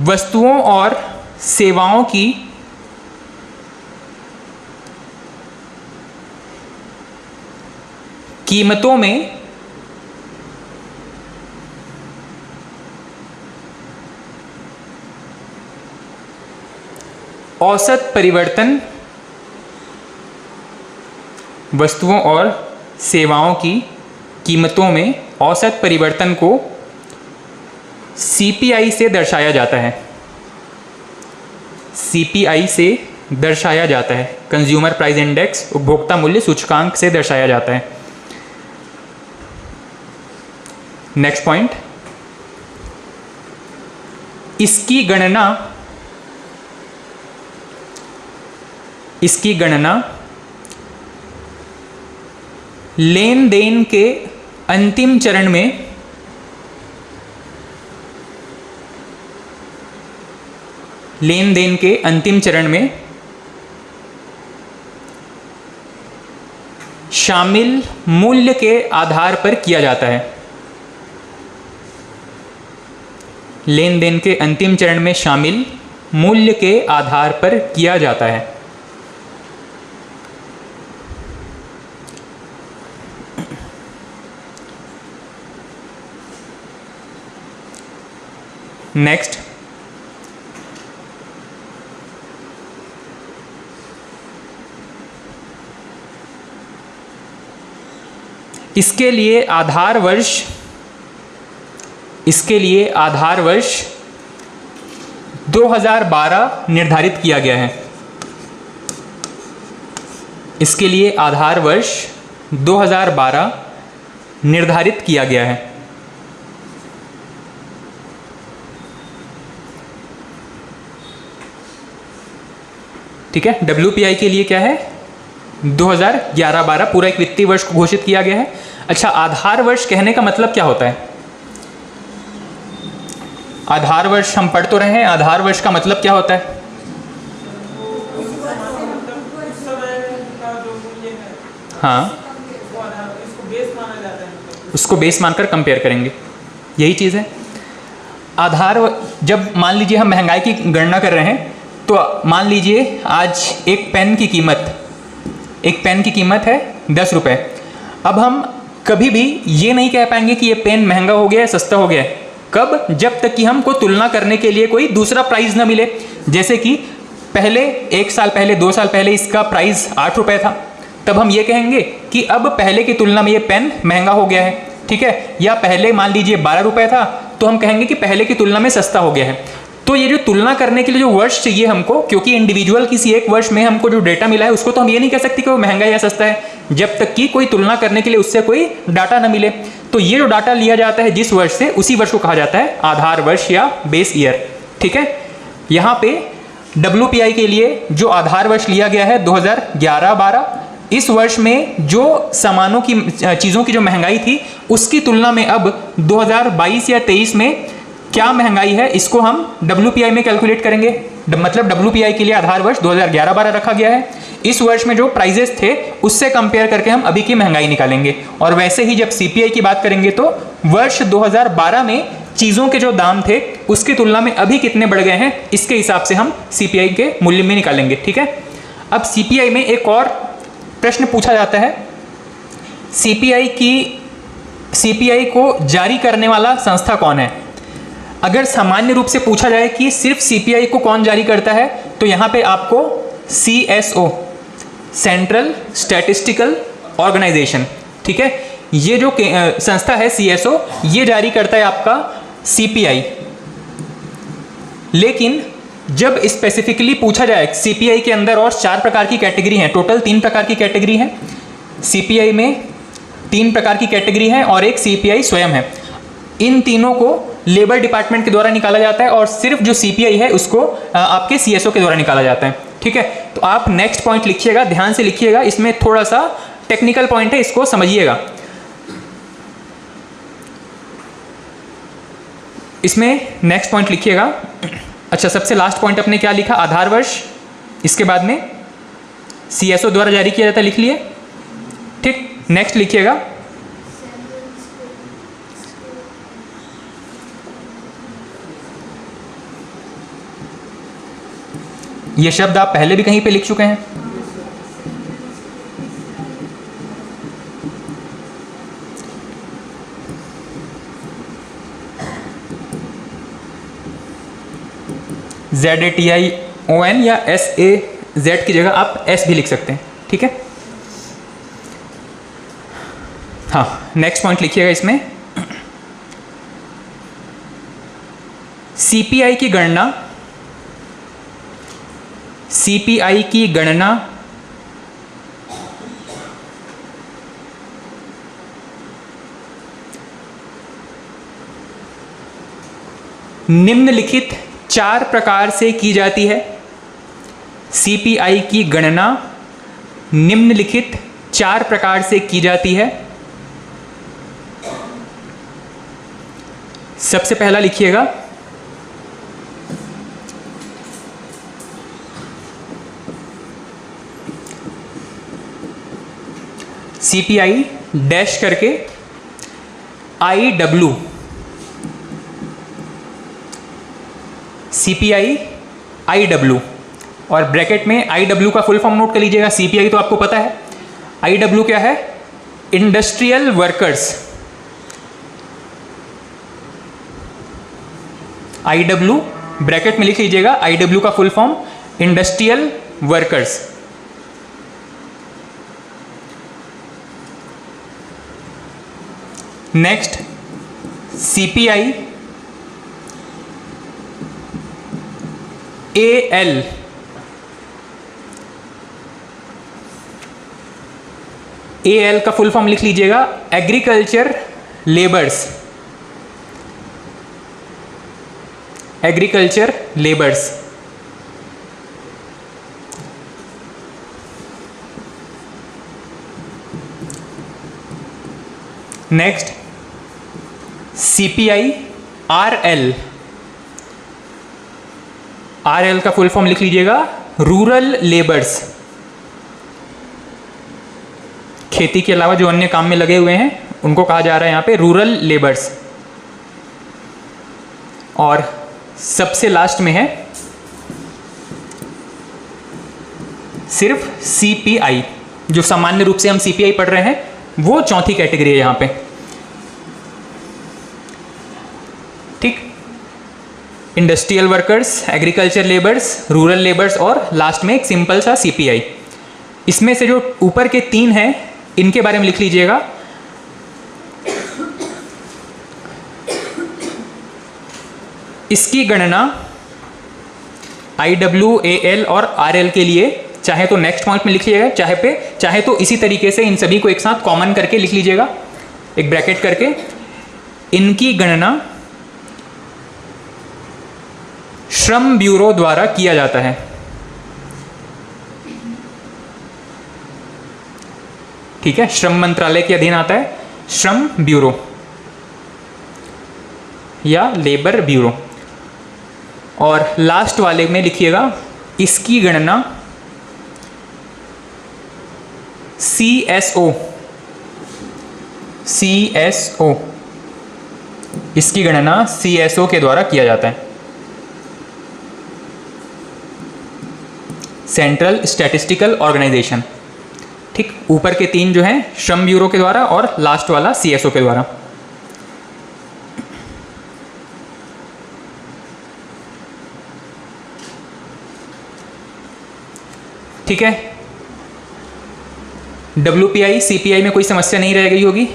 वस्तुओं और सेवाओं की कीमतों में औसत परिवर्तन, वस्तुओं और सेवाओं की कीमतों में औसत परिवर्तन को सीपीआई से दर्शाया जाता है। सीपीआई से दर्शाया जाता है, कंज्यूमर प्राइस इंडेक्स, उपभोक्ता मूल्य सूचकांक से दर्शाया जाता है। नेक्स्ट पॉइंट, इसकी गणना लेन देन के अंतिम चरण में शामिल मूल्य के आधार पर किया जाता है। लेन देन के अंतिम चरण में शामिल मूल्य के आधार पर किया जाता है। नेक्स्ट, इसके लिए आधार वर्ष 2012 निर्धारित किया गया है। इसके लिए आधार वर्ष 2012 निर्धारित किया गया है। ठीक है, WPI के लिए क्या है, 2011-12 पूरा एक वित्तीय वर्ष को घोषित किया गया है। अच्छा, आधार वर्ष कहने का मतलब क्या होता है? आधार वर्ष हम पढ़ तो रहे हैं, आधार वर्ष का मतलब क्या होता है? हाँ, उसको बेस मानकर कंपेयर करेंगे, यही चीज़ है। आधार, जब मान लीजिए हम महंगाई की गणना कर रहे हैं, तो मान लीजिए आज एक पेन की कीमत है 10 रुपये। अब हम कभी भी ये नहीं कह पाएंगे कि ये पेन महंगा हो गया है, सस्ता हो गया है। कब? जब तक कि हमको तुलना करने के लिए कोई दूसरा प्राइस ना मिले। जैसे कि पहले 1 साल पहले, 2 साल पहले इसका प्राइस 8 रुपये था, तब हम ये कहेंगे कि अब पहले की तुलना में ये पेन महंगा हो गया है। ठीक है, या पहले मान लीजिए 12 रुपये था, तो हम कहेंगे कि पहले की तुलना में सस्ता हो गया है। तो ये जो तुलना करने के लिए जो वर्ष चाहिए हमको, क्योंकि इंडिविजुअल किसी एक वर्ष में हमको जो डेटा मिला है उसको तो हम ये नहीं कह सकते कि वो महंगा या सस्ता है, जब तक कि कोई तुलना करने के लिए उससे कोई डाटा ना मिले। तो ये जो डाटा लिया जाता है जिस वर्ष से, उसी वर्ष को कहा जाता है आधार वर्ष या बेस ईयर। ठीक है, यहाँ पे WPI के लिए जो आधार वर्ष लिया गया है 2011-12, इस वर्ष में जो सामानों की, चीज़ों की जो महंगाई थी उसकी तुलना में अब 2022 या 23 में क्या महंगाई है, इसको हम WPI में कैलकुलेट करेंगे। मतलब WPI के लिए आधार वर्ष 2011-12 रखा गया है। इस वर्ष में जो प्राइजेस थे उससे कंपेयर करके हम अभी की महंगाई निकालेंगे। और वैसे ही जब CPI की बात करेंगे तो वर्ष 2012 में चीज़ों के जो दाम थे उसकी तुलना में अभी कितने बढ़ गए हैं, इसके हिसाब से हम CPI के मूल्य में निकालेंगे। ठीक है, अब CPI में एक और प्रश्न पूछा जाता है, CPI को जारी करने वाला संस्था कौन है? अगर सामान्य रूप से पूछा जाए कि सिर्फ CPI को कौन जारी करता है, तो यहाँ पे आपको CSO, सेंट्रल स्टैटिस्टिकल ऑर्गेनाइजेशन, ठीक है, ये जो संस्था है CSO, ये जारी करता है आपका CPI। लेकिन जब स्पेसिफिकली पूछा जाए, CPI के अंदर और 4 प्रकार की कैटेगरी हैं, टोटल 3 प्रकार की कैटेगरी है CPI में, 3 प्रकार की कैटेगरी है और एक CPI स्वयं है। इन तीनों को लेबर डिपार्टमेंट के द्वारा निकाला जाता है और सिर्फ जो CPI है उसको आपके CSO के द्वारा निकाला जाता है। ठीक है, तो आप नेक्स्ट पॉइंट लिखिएगा, ध्यान से लिखिएगा, इसमें थोड़ा सा टेक्निकल पॉइंट है, इसको समझिएगा। इसमें नेक्स्ट पॉइंट लिखिएगा। अच्छा, सबसे लास्ट पॉइंट अपने क्या लिखा? आधार वर्ष, इसके बाद में CSO द्वारा जारी किया जाता है, लिख लिए। ठीक, नेक्स्ट लिखिएगा ये शब्द आप पहले भी कहीं पे लिख चुके हैं? ZATION या SAZ की जगह आप S भी लिख सकते हैं, ठीक है। हाँ, नेक्स्ट पॉइंट लिखिएगा इसमें, CPI की गणना निम्नलिखित 4 प्रकार से की जाती है। CPI की गणना निम्नलिखित 4 प्रकार से की जाती है। सबसे पहला लिखिएगा, CPI डैश करके IW, CPI IW, और ब्रैकेट में IW का फुल फॉर्म नोट कर लीजिएगा। CPI तो आपको पता है, IW क्या है? Industrial workers. IW ब्रैकेट में लिख लीजिएगा, IW का full form industrial workers. Next, CPI AL, AL का फुल फॉर्म लिख लीजिएगा, agriculture labours, agriculture labours. Next, CPI RL, RL का फुल फॉर्म लिख लीजिएगा, रूरल लेबर्स, खेती के अलावा जो अन्य काम में लगे हुए हैं उनको कहा जा रहा है यहाँ पे रूरल लेबर्स। और सबसे लास्ट में है सिर्फ CPI, जो सामान्य रूप से हम CPI पढ़ रहे हैं, वो चौथी कैटेगरी है यहाँ पे, ठीक। Industrial workers, agriculture labours, rural labours और लास्ट में एक सिंपल सा CPI। इसमें से जो ऊपर के 3 हैं इनके बारे में लिख लीजिएगा। इसकी गणना IW, AL और RL के लिए चाहे तो नेक्स्ट पॉइंट में लिख लीजिएगा, चाहे तो इसी तरीके से इन सभी को एक साथ कॉमन करके लिख लीजिएगा, एक ब्रैकेट करके। इनकी गणना श्रम ब्यूरो द्वारा किया जाता है, ठीक है। श्रम मंत्रालय के अधीन आता है श्रम ब्यूरो या लेबर ब्यूरो। और लास्ट वाले में लिखिएगा, इसकी गणना CSO, इसकी गणना CSO के द्वारा किया जाता है, सेंट्रल स्टैटिस्टिकल ऑर्गेनाइजेशन, ठीक। ऊपर के 3 जो हैं श्रम ब्यूरो के द्वारा और लास्ट वाला CSO के द्वारा। ठीक है, WPI CPI में कोई समस्या नहीं रह गई होगी।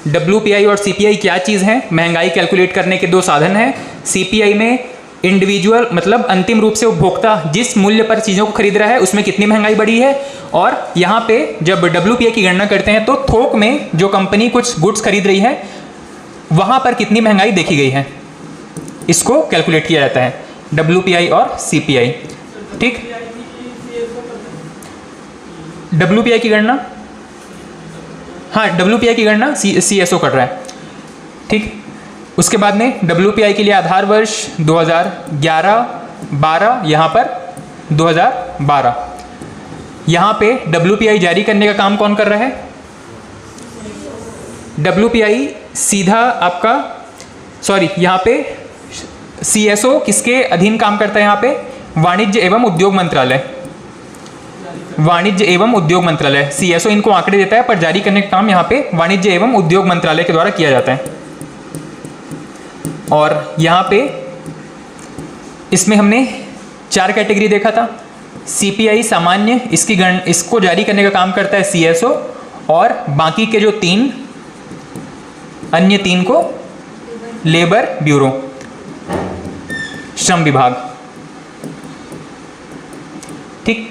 WPI और CPI क्या चीज़ है? महंगाई कैलकुलेट करने के 2 साधन हैं। CPI में इंडिविजुअल मतलब अंतिम रूप से उपभोक्ता जिस मूल्य पर चीज़ों को खरीद रहा है उसमें कितनी महंगाई बढ़ी है, और यहाँ पे जब WPI की गणना करते हैं तो थोक में जो कंपनी कुछ गुड्स खरीद रही है वहाँ पर कितनी महंगाई देखी गई है, इसको कैलकुलेट किया जाता है WPI और CPI, ठीक। WPI की गणना, हाँ WPI की गणना CSO कर रहा है, ठीक। उसके बाद में WPI के लिए आधार वर्ष 2011-12, यहाँ पर 2012। यहाँ पे WPI जारी करने का काम कौन कर रहा है? WPI सीधा आपका, सॉरी यहाँ पे CSO किसके अधीन काम करता है? यहाँ पे वाणिज्य एवं उद्योग मंत्रालय, वाणिज्य एवं उद्योग मंत्रालय, CSO इनको आंकड़े देता है, पर जारी करने का काम यहाँ पे वाणिज्य एवं उद्योग मंत्रालय के द्वारा किया जाता है। और यहाँ पे इसमें हमने 4 कैटेगरी देखा था। CPI सामान्य, इसको जारी करने का काम करता है CSO, और बाकी के जो 3 अन्य 3 को लेबर ब्यूरो, श्रम विभाग। ठीक,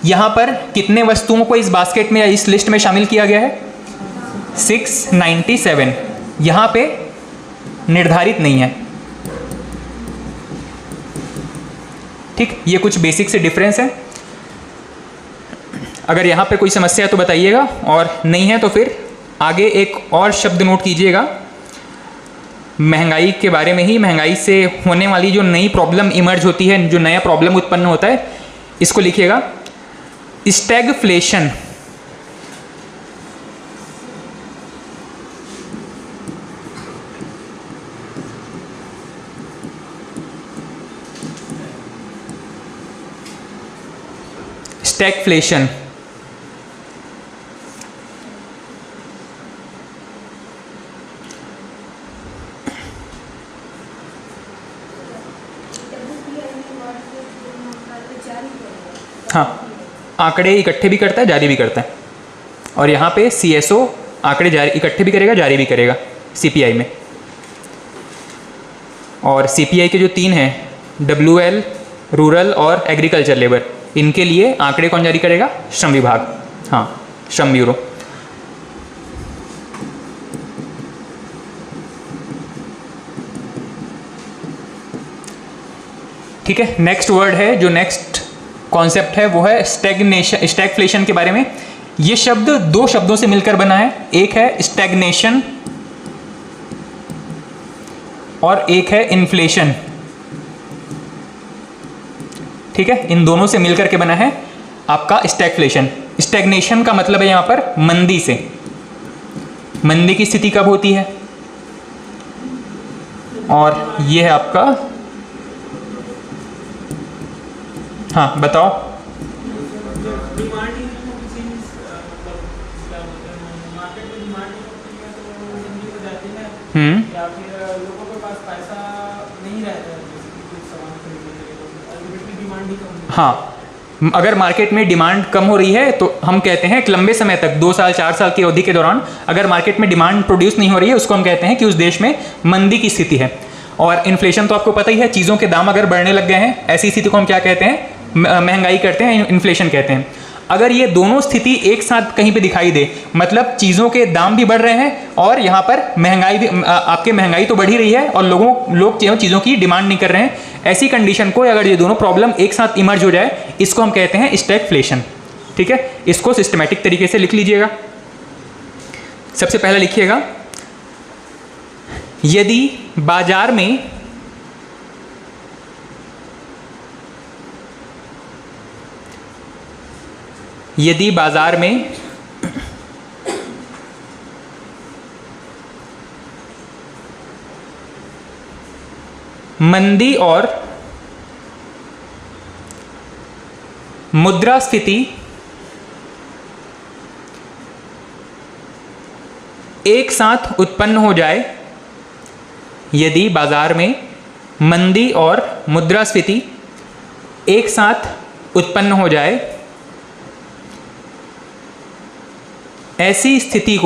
यहां पर कितने वस्तुओं को इस बास्केट में या इस लिस्ट में शामिल किया गया है? 697। यहां पे निर्धारित नहीं है। ठीक, ये कुछ बेसिक से डिफरेंस है। अगर यहां पे कोई समस्या है तो बताइएगा, और नहीं है तो फिर आगे एक और शब्द नोट कीजिएगा महंगाई के बारे में ही। महंगाई से होने वाली जो नई प्रॉब्लम इमर्ज होती है, जो नया प्रॉब्लम उत्पन्न होता है, इसको लिखिएगा स्टैगफ्लेशन। स्टैगफ्लेशन हाँ, आंकड़े इकट्ठे भी करता है, जारी भी करता है। और यहाँ पे CSO आंकड़े जारी इकट्ठे भी करेगा, जारी भी करेगा CPI में। और CPI के जो 3 हैं, WL, रूरल और एग्रीकल्चर लेबर, इनके लिए आंकड़े कौन जारी करेगा? श्रम विभाग, हाँ, श्रम ब्यूरो। ठीक है, नेक्स्ट वर्ड है, जो नेक्स्ट कॉन्सेप्ट है वो है स्टैग्नेशन, स्टैगफ्लेशन के बारे में। ये शब्द 2 शब्दों से मिलकर बना है, एक है स्टैग्नेशन और एक है इन्फ्लेशन। ठीक है, इन दोनों से मिलकर के बना है आपका स्टैगफ्लेशन। स्टैग्नेशन का मतलब है यहां पर मंदी से, मंदी की स्थिति कब होती है, और ये है आपका, हाँ बताओ। डिमांड ही किसी मार्केट में डिमांड होती है तो मंदी हो जाती है, या फिर लोगों के पास पैसा नहीं रहता है कुछ सामान खरीदने के लिए, तो अल्टीमेटली डिमांड ही कम होती है। हाँ, अगर मार्केट में डिमांड कम हो रही है तो हम कहते हैं कि लंबे समय तक 2 साल 4 साल की अवधि के दौरान अगर मार्केट में डिमांड प्रोड्यूस नहीं हो रही है, उसको हम कहते हैं कि उस देश में मंदी की स्थिति है। और इन्फ्लेशन तो आपको पता ही है, चीज़ों के दाम अगर बढ़ने लग गए हैं, ऐसी स्थिति को हम क्या कहते हैं? महंगाई करते हैं, इन्फ्लेशन कहते हैं। अगर ये दोनों स्थिति एक साथ कहीं पे दिखाई दे, मतलब चीज़ों के दाम भी बढ़ रहे हैं और यहाँ पर महंगाई भी, आपके महंगाई तो बढ़ ही रही है और लोग चीज़ों की डिमांड नहीं कर रहे हैं, ऐसी कंडीशन को अगर ये दोनों प्रॉब्लम एक साथ इमर्ज हो जाए, इसको हम कहते हैं स्टैगफ्लेशन। ठीक है, इसको सिस्टमैटिक तरीके से लिख लीजिएगा। सबसे पहले लिखिएगा, यदि बाजार में मंदी और मुद्रास्फीति एक साथ उत्पन्न हो जाए, यदि बाजार में मंदी और मुद्रास्फीति एक साथ उत्पन्न हो जाए, ऐसी स्थिति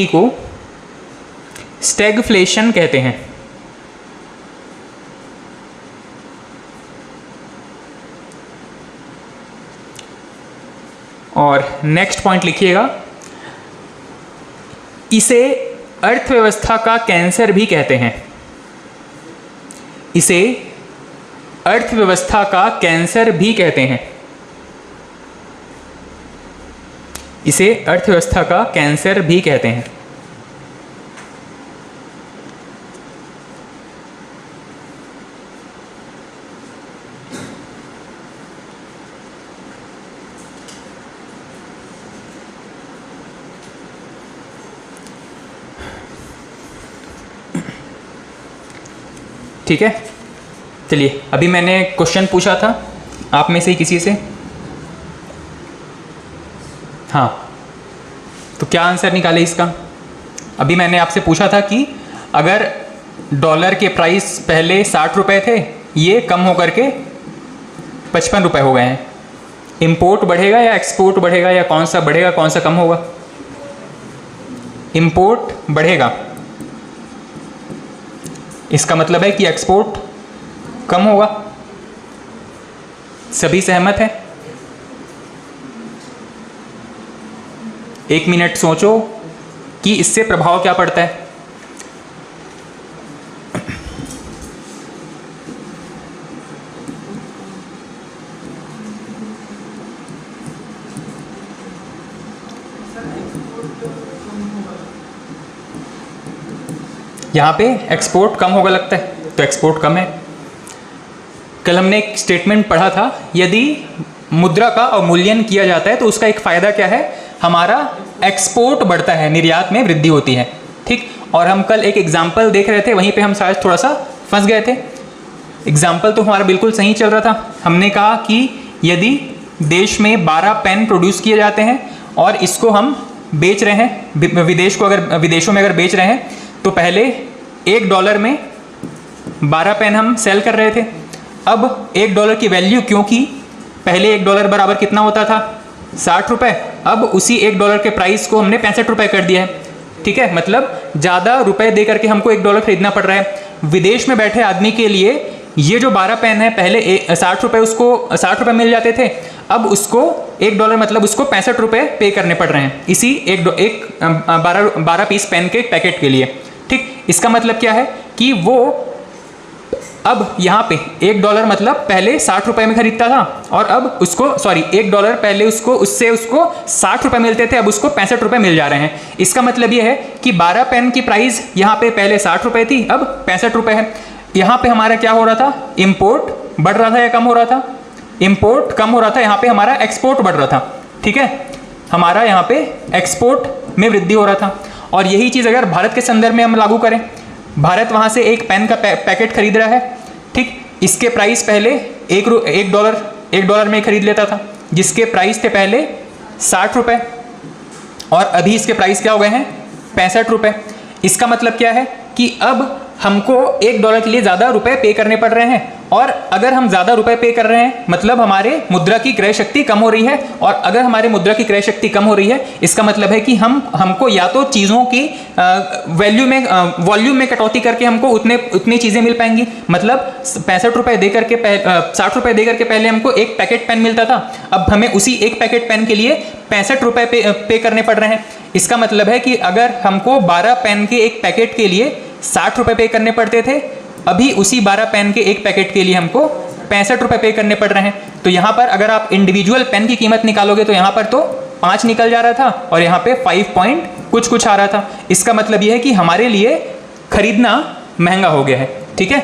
को स्टैगफ्लेशन कहते हैं। और नेक्स्ट पॉइंट लिखिएगा, इसे अर्थव्यवस्था का कैंसर भी कहते हैं। इसे अर्थव्यवस्था का कैंसर भी कहते हैं। इसे अर्थव्यवस्था का कैंसर भी कहते हैं। ठीक है, चलिए, अभी मैंने क्वेश्चन पूछा था आप में से ही किसी से, हाँ, तो क्या आंसर निकाले इसका? अभी मैंने आपसे पूछा था कि अगर डॉलर के प्राइस पहले 60 रुपये थे, ये कम होकर के 55 रुपये हो गए हैं, इंपोर्ट बढ़ेगा या एक्सपोर्ट बढ़ेगा, या कौन सा बढ़ेगा कौन सा कम होगा? इंपोर्ट बढ़ेगा, इसका मतलब है कि एक्सपोर्ट कम होगा। सभी सहमत हैं? 1 मिनट सोचो कि इससे प्रभाव क्या पड़ता है। यहाँ पे एक्सपोर्ट कम होगा लगता है, तो एक्सपोर्ट कम है। कल हमने एक स्टेटमेंट पढ़ा था, यदि मुद्रा का अवमूल्यन किया जाता है तो उसका एक फ़ायदा क्या है, हमारा एक्सपोर्ट बढ़ता है, निर्यात में वृद्धि होती है, ठीक। और हम कल एक एग्जाम्पल देख रहे थे, वहीं पे हम शायद थोड़ा सा फंस गए थे। एग्जाम्पल तो हमारा बिल्कुल सही चल रहा था। हमने कहा कि यदि देश में 12 पेन प्रोड्यूस किए जाते हैं और इसको हम बेच रहे हैं, विदेशों में अगर बेच रहे हैं, तो पहले $1 में 12 पेन हम सेल कर रहे थे। अब $1 की वैल्यू, क्योंकि पहले $1 बराबर कितना होता था, 60 रुपये, अब उसी $1 के प्राइस को हमने 65 रुपये कर दिया है, ठीक है। मतलब ज़्यादा रुपए दे करके हमको $1 खरीदना पड़ रहा है। विदेश में बैठे आदमी के लिए ये जो 12 पेन है, पहले 60 रुपये, उसको 60 रुपये मिल जाते थे, अब उसको $1 मतलब उसको 65 रुपये पे करने पड़ रहे हैं, इसी 12 पीस पेन के पैकेट के लिए, ठीक। इसका मतलब क्या है कि वो अब यहाँ पे $1 मतलब पहले 60 रुपये में खरीदता था, और अब उसको $1 पहले उसको 60 रुपये मिलते थे, अब उसको 65 रुपये मिल जा रहे हैं। इसका मतलब ये है कि 12 पेन की प्राइस यहाँ पे पहले 60 रुपये थी, अब 65 रुपये है। यहाँ पे हमारा क्या हो रहा था, इंपोर्ट बढ़ रहा था या कम हो रहा था? इंपोर्ट कम हो रहा था, यहाँ पे हमारा एक्सपोर्ट बढ़ रहा था, ठीक है। हमारा यहाँ पे एक्सपोर्ट में वृद्धि हो रहा था। और यही चीज़ अगर भारत के संदर्भ में हम लागू करें, भारत वहाँ से एक पेन का पैकेट खरीद रहा है, ठीक। इसके प्राइस पहले $1 में खरीद लेता था, जिसके प्राइस थे पहले 60 रुपये, और अभी इसके प्राइस क्या हो गए हैं, 65 रुपये। इसका मतलब क्या है कि अब हमको $1 के लिए ज़्यादा रुपए पे करने पड़ रहे हैं, और अगर हम ज़्यादा रुपए पे कर रहे हैं मतलब हमारे मुद्रा की क्रय शक्ति कम हो रही है, और अगर हमारे मुद्रा की क्रय शक्ति कम हो रही है, इसका मतलब है कि हमको या तो चीज़ों की वॉल्यूम में कटौती करके हमको उतनी चीज़ें मिल पाएंगी। मतलब 65 रुपये दे करके 60 रुपये दे करके पहले हमको एक पैकेट पेन मिलता था, अब हमें उसी एक पैकेट पेन के लिए 65 रुपये पे करने पड़ रहे हैं। इसका मतलब है कि अगर हमको 12 पेन के एक पैकेट के लिए 60 रुपये पे करने पड़ते थे, अभी उसी 12 पेन के एक पैकेट के लिए हमको 65 रुपये पे करने पड़ रहे हैं। तो यहाँ पर अगर आप इंडिविजुअल पेन की कीमत निकालोगे तो यहाँ पर तो 5 निकल जा रहा था, और यहाँ पे 5 पॉइंट कुछ आ रहा था। इसका मतलब ये है कि हमारे लिए खरीदना महंगा हो गया है, ठीक है।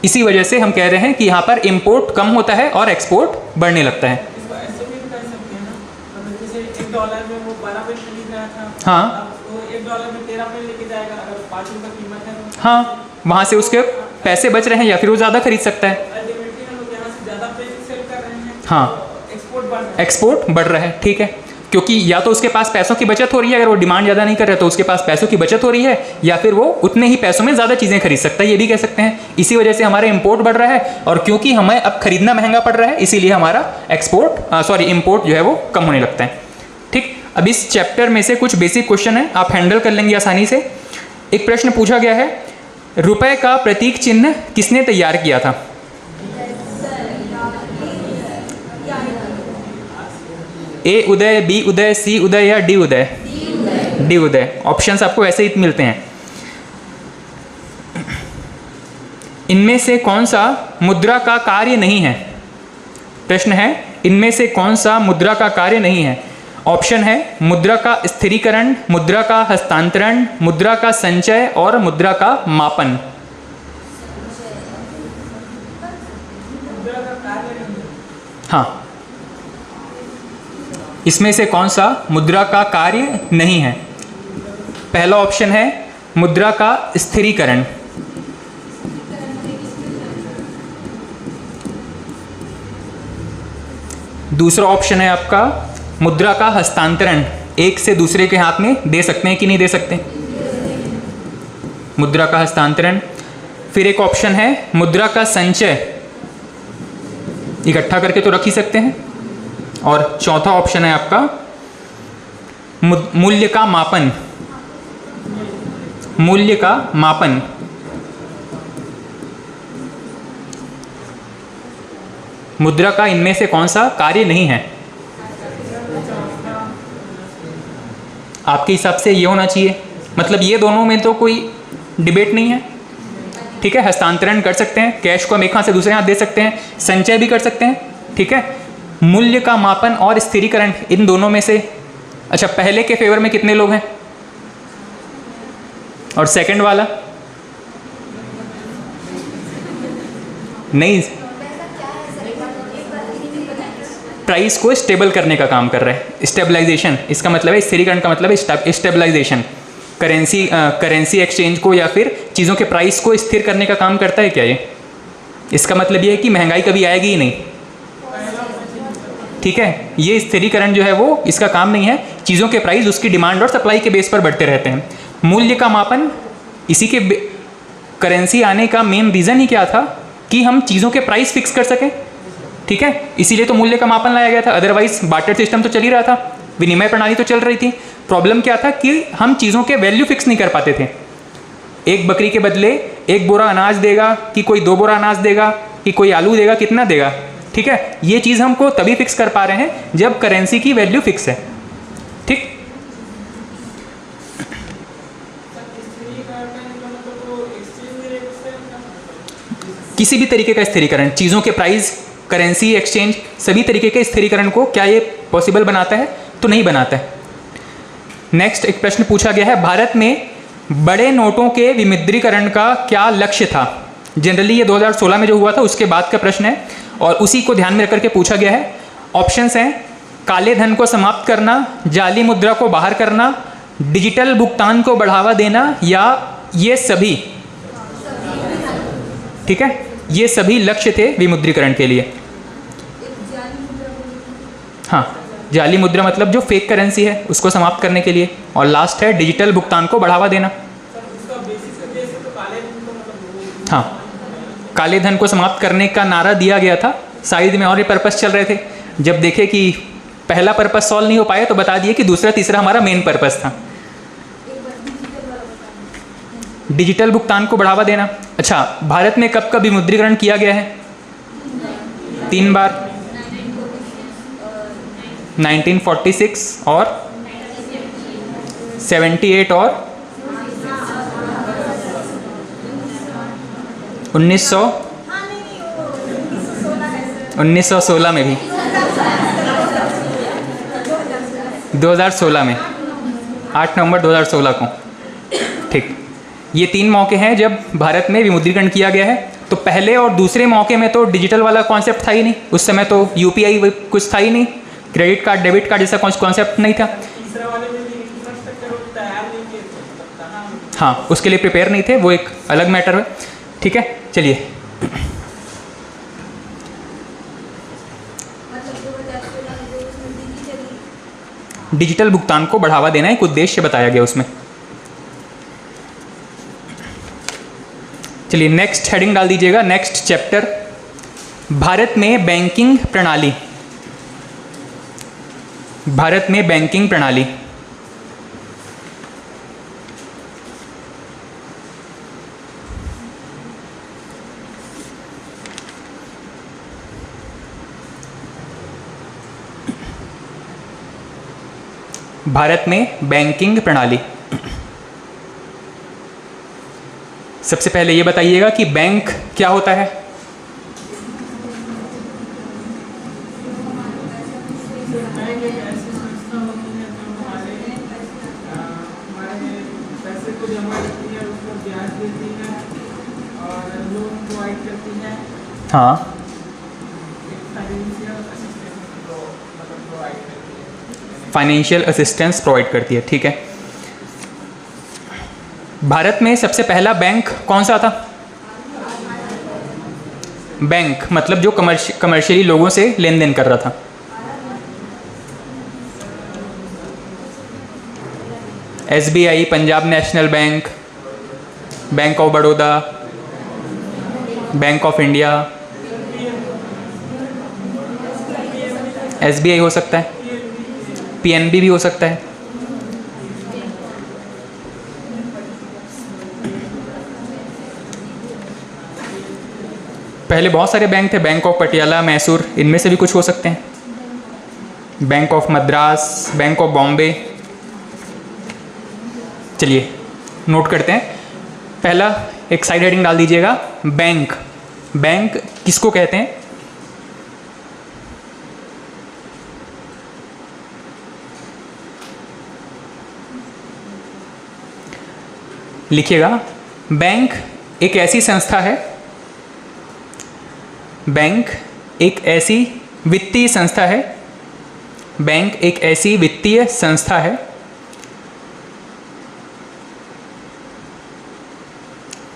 इसी वजह से हम कह रहे हैं कि यहाँ पर इम्पोर्ट कम होता है और एक्सपोर्ट बढ़ने लगता है। इसको ऐसे भी कर सकते हैं ना, मतलब जैसे $1 में वो 12 पेन खरीद रहा था, हाँ, तो $1 में 13 पेन लेके जाएगा, अगर 5 रुपये कीमत है तो हाँ, वहाँ से उसके पैसे बच रहे हैं, या फिर वो ज़्यादा खरीद सकता है। अल्टीमेटली हम लोग यहाँ से ज़्यादा पेन सेल कर रहे हैं, हाँ, एक्सपोर्ट बढ़ रहा है, एक्सपोर्ट बढ़ रहा है, ठीक है। क्योंकि या तो उसके पास पैसों की बचत हो रही है, अगर वो डिमांड ज़्यादा नहीं कर रहा तो उसके पास पैसों की बचत हो रही है, या फिर वो उतने ही पैसों में ज़्यादा चीज़ें खरीद सकता है, ये भी कह सकते हैं। इसी वजह से हमारा इंपोर्ट बढ़ रहा है, और क्योंकि हमें अब खरीदना महंगा पड़ रहा है, इसीलिए हमारा इंपोर्ट जो है वो कम होने लगता है, ठीक। अब इस चैप्टर में से कुछ बेसिक क्वेश्चन है, आप हैंडल कर लेंगे आसानी से। एक प्रश्न पूछा गया है, रुपए का प्रतीक चिन्ह किसने तैयार किया था? ए उदय, बी उदय, सी उदय या डी उदय? डी उदय। ऑप्शंस आपको ऐसे ही मिलते हैं। इनमें से कौन सा मुद्रा का कार्य नहीं है? प्रश्न है, इनमें से कौन सा मुद्रा का कार्य नहीं है? ऑप्शन है मुद्रा का स्थिरीकरण, मुद्रा का हस्तांतरण, मुद्रा का संचय और मुद्रा का मापन। हाँ, इसमें से कौन सा मुद्रा का कार्य नहीं है? पहला ऑप्शन है मुद्रा का स्थिरीकरण, दूसरा ऑप्शन है आपका मुद्रा का हस्तांतरण, एक से दूसरे के हाथ में दे सकते हैं कि नहीं दे सकते, मुद्रा का हस्तांतरण। फिर एक ऑप्शन है मुद्रा का संचय, इकट्ठा करके तो रख ही सकते हैं। और चौथा ऑप्शन है आपका मूल्य का मापन, मूल्य का मापन। मुद्रा का इनमें से कौन सा कार्य नहीं है? आपके हिसाब से ये होना चाहिए, मतलब ये दोनों में तो कोई डिबेट नहीं है। ठीक है, हस्तांतरण कर सकते हैं, कैश को हम एक हाथ से दूसरे हाथ दे सकते हैं, संचय भी कर सकते हैं। ठीक है, मूल्य का मापन और स्थिरीकरण, इन दोनों में से अच्छा पहले के फेवर में कितने लोग हैं और सेकंड वाला नहीं? प्राइस को स्टेबल करने का काम कर रहा है, स्टेबलाइजेशन, इसका मतलब है स्थिरीकरण का मतलब है स्टेबलाइजेशन। करेंसी एक्सचेंज को या फिर चीज़ों के प्राइस को स्थिर करने का काम करता है क्या ये? इसका मतलब ये है कि महंगाई कभी आएगी ही नहीं। ठीक है, ये स्थिरीकरण जो है वो इसका काम नहीं है। चीज़ों के प्राइस उसकी डिमांड और सप्लाई के बेस पर बढ़ते रहते हैं। मूल्य का मापन, इसी के करेंसी आने का मेन रीज़न ही क्या था कि हम चीज़ों के प्राइस फिक्स कर सकें। ठीक है, इसीलिए तो मूल्य का मापन लाया गया था, अदरवाइज बार्टर सिस्टम तो चल ही रहा था, विनिमय प्रणाली तो चल रही थी। प्रॉब्लम क्या था कि हम चीज़ों के वैल्यू फिक्स नहीं कर पाते थे। एक बकरी के बदले एक बोरा अनाज देगा कि कोई 2 बोरा अनाज देगा कि कोई आलू देगा, कितना देगा? ठीक है, ये चीज़ हमको तभी फिक्स कर पा रहे हैं जब करेंसी की वैल्यू फिक्स है। ठीक, किसी भी तरीके का स्थिरीकरण, चीज़ों के प्राइस, करेंसी एक्सचेंज, सभी तरीके के स्थिरीकरण को क्या ये पॉसिबल बनाता है? तो नहीं बनाता है। नेक्स्ट एक प्रश्न पूछा गया है, भारत में बड़े नोटों के विमुद्रीकरण का क्या लक्ष्य था? जनरली ये 2016 में जो हुआ था उसके बाद का प्रश्न है और उसी को ध्यान में रख करके पूछा गया है। ऑप्शंस हैं काले धन को समाप्त करना, जाली मुद्रा को बाहर करना, डिजिटल भुगतान को बढ़ावा देना या ये सभी। ठीक है, ये सभी लक्ष्य थे विमुद्रीकरण के लिए। हाँ, जाली मुद्रा मतलब जो फेक करेंसी है उसको समाप्त करने के लिए, और लास्ट है डिजिटल भुगतान को बढ़ावा देना। हाँ, काले धन को समाप्त करने का नारा दिया गया था, साइड में और ये पर्पस चल रहे थे। जब देखे कि पहला पर्पस सॉल्व नहीं हो पाया तो बता दिए कि दूसरा तीसरा हमारा मेन पर्पस था, डिजिटल भुगतान को बढ़ावा देना। अच्छा, भारत में कब कब विमुद्रीकरण किया गया है? 3 बार, 1946 और 78 और 1916 में भी, 2016 में 8 नवंबर 2016 को। ठीक, ये 3 मौके हैं जब भारत में विमुद्रीकरण किया गया है। तो पहले और दूसरे मौके में तो डिजिटल वाला कॉन्सेप्ट था ही नहीं, उस समय तो यूपीआई कुछ था ही नहीं, क्रेडिट कार्ड डेबिट कार्ड जैसा कॉन्सेप्ट नहीं था। हाँ, उसके लिए प्रिपेयर नहीं थे, वो एक अलग मैटर है। ठीक है, चलिए डिजिटल भुगतान को बढ़ावा देना एक उद्देश्य बताया गया उसमें। चलिए नेक्स्ट हेडिंग डाल दीजिएगा, नेक्स्ट चैप्टर, भारत में बैंकिंग प्रणाली। भारत में बैंकिंग प्रणाली। भारत में बैंकिंग प्रणाली। सबसे पहले ये बताइएगा कि बैंक क्या होता है? हाँ, फाइनेंशियल असिस्टेंस प्रोवाइड करती है। ठीक है, भारत में सबसे पहला बैंक कौन सा था? बैंक मतलब जो कमर्शियली लोगों से लेन देन कर रहा था। SBI, Punjab national bank, bank of Baroda, bank of India, SBI हो सकता है, PNB भी हो सकता है। पहले बहुत सारे बैंक थे, बैंक ऑफ पटियाला, मैसूर, इनमें से भी कुछ हो सकते हैं, bank of Madras, bank of Bombay. चलिए नोट करते हैं। पहला एक साइड हेडिंग डाल दीजिएगा, बैंक। बैंक किसको कहते हैं? लिखिएगा, बैंक एक ऐसी संस्था है, बैंक एक ऐसी वित्तीय संस्था है, बैंक एक ऐसी वित्तीय संस्था है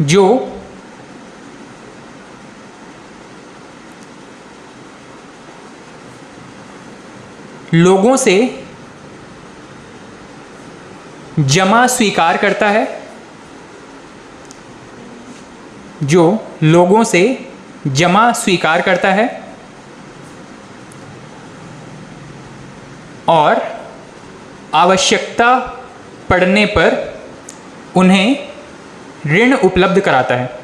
जो लोगों से जमा स्वीकार करता है, जो लोगों से जमा स्वीकार करता है और आवश्यकता पड़ने पर उन्हें ऋण उपलब्ध कराता है।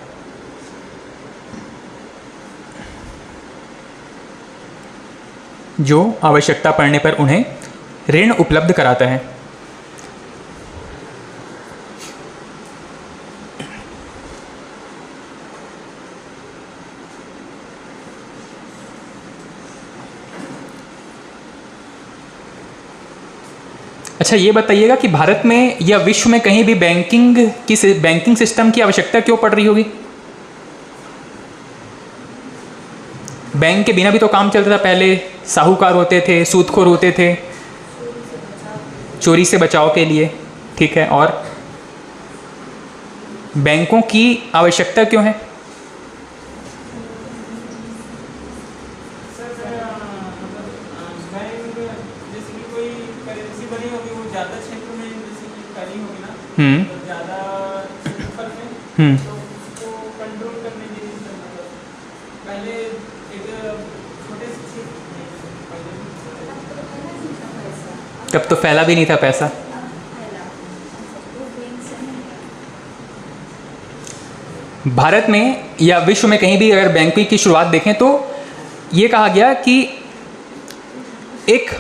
जो आवश्यकता पड़ने पर उन्हें ऋण उपलब्ध कराता है। अच्छा, ये बताइएगा कि भारत में या विश्व में कहीं भी बैंकिंग सिस्टम की आवश्यकता क्यों पड़ रही होगी? बैंक के बिना भी तो काम चलता था। पहले साहूकार होते थे, सूदखोर होते थे, चोरी से बचाव के लिए, ठीक है। और बैंकों की आवश्यकता क्यों है? तो उसको कंट्रोल करने के लिए पहले एक छोटे से तब तो फैला भी नहीं था पैसा। भारत में या विश्व में कहीं भी अगर बैंकिंग की शुरुआत देखें तो ये कहा गया कि एक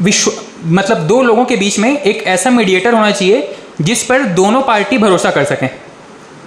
विश्व मतलब दो लोगों के बीच में एक ऐसा मीडिएटर होना चाहिए जिस पर दोनों पार्टी भरोसा कर सकें।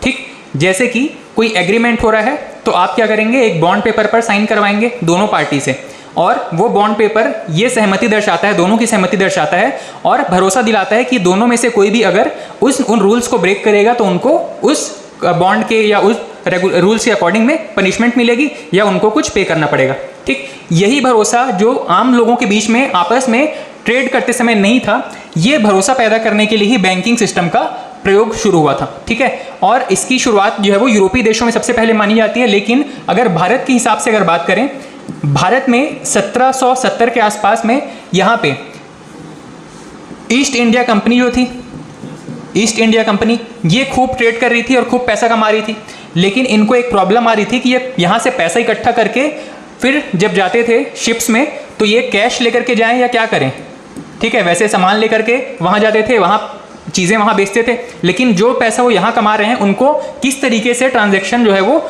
ठीक, जैसे कि कोई एग्रीमेंट हो रहा है तो आप क्या करेंगे, एक बॉन्ड पेपर पर साइन करवाएंगे दोनों पार्टी से, और वो बॉन्ड पेपर ये सहमति दर्शाता है, दोनों की सहमति दर्शाता है और भरोसा दिलाता है कि दोनों में से कोई भी अगर उन रूल्स को ब्रेक करेगा तो उनको उस बॉन्ड के या उस रूल्स के अकॉर्डिंग में पनिशमेंट मिलेगी या उनको कुछ पे करना पड़ेगा। ठीक, यही भरोसा जो आम लोगों के बीच में आपस में ट्रेड करते समय नहीं था, ये भरोसा पैदा करने के लिए ही बैंकिंग सिस्टम का प्रयोग शुरू हुआ था। ठीक है, और इसकी शुरुआत जो है वो यूरोपीय देशों में सबसे पहले मानी जाती है। लेकिन अगर भारत के हिसाब से अगर बात करें, भारत में 1770 के आसपास में यहाँ पे ईस्ट इंडिया कंपनी जो थी, ईस्ट इंडिया कंपनी ये खूब ट्रेड कर रही थी और खूब पैसा कमा रही थी। लेकिन इनको एक प्रॉब्लम आ रही थी कि ये यहाँ से पैसा इकट्ठा करके फिर जब जाते थे शिप्स में तो ये कैश लेकर के जाएं या क्या करें। ठीक है, वैसे सामान लेकर के वहाँ जाते थे, वहाँ चीज़ें वहाँ बेचते थे, लेकिन जो पैसा वो यहाँ कमा रहे हैं उनको किस तरीके से ट्रांजैक्शन जो है वो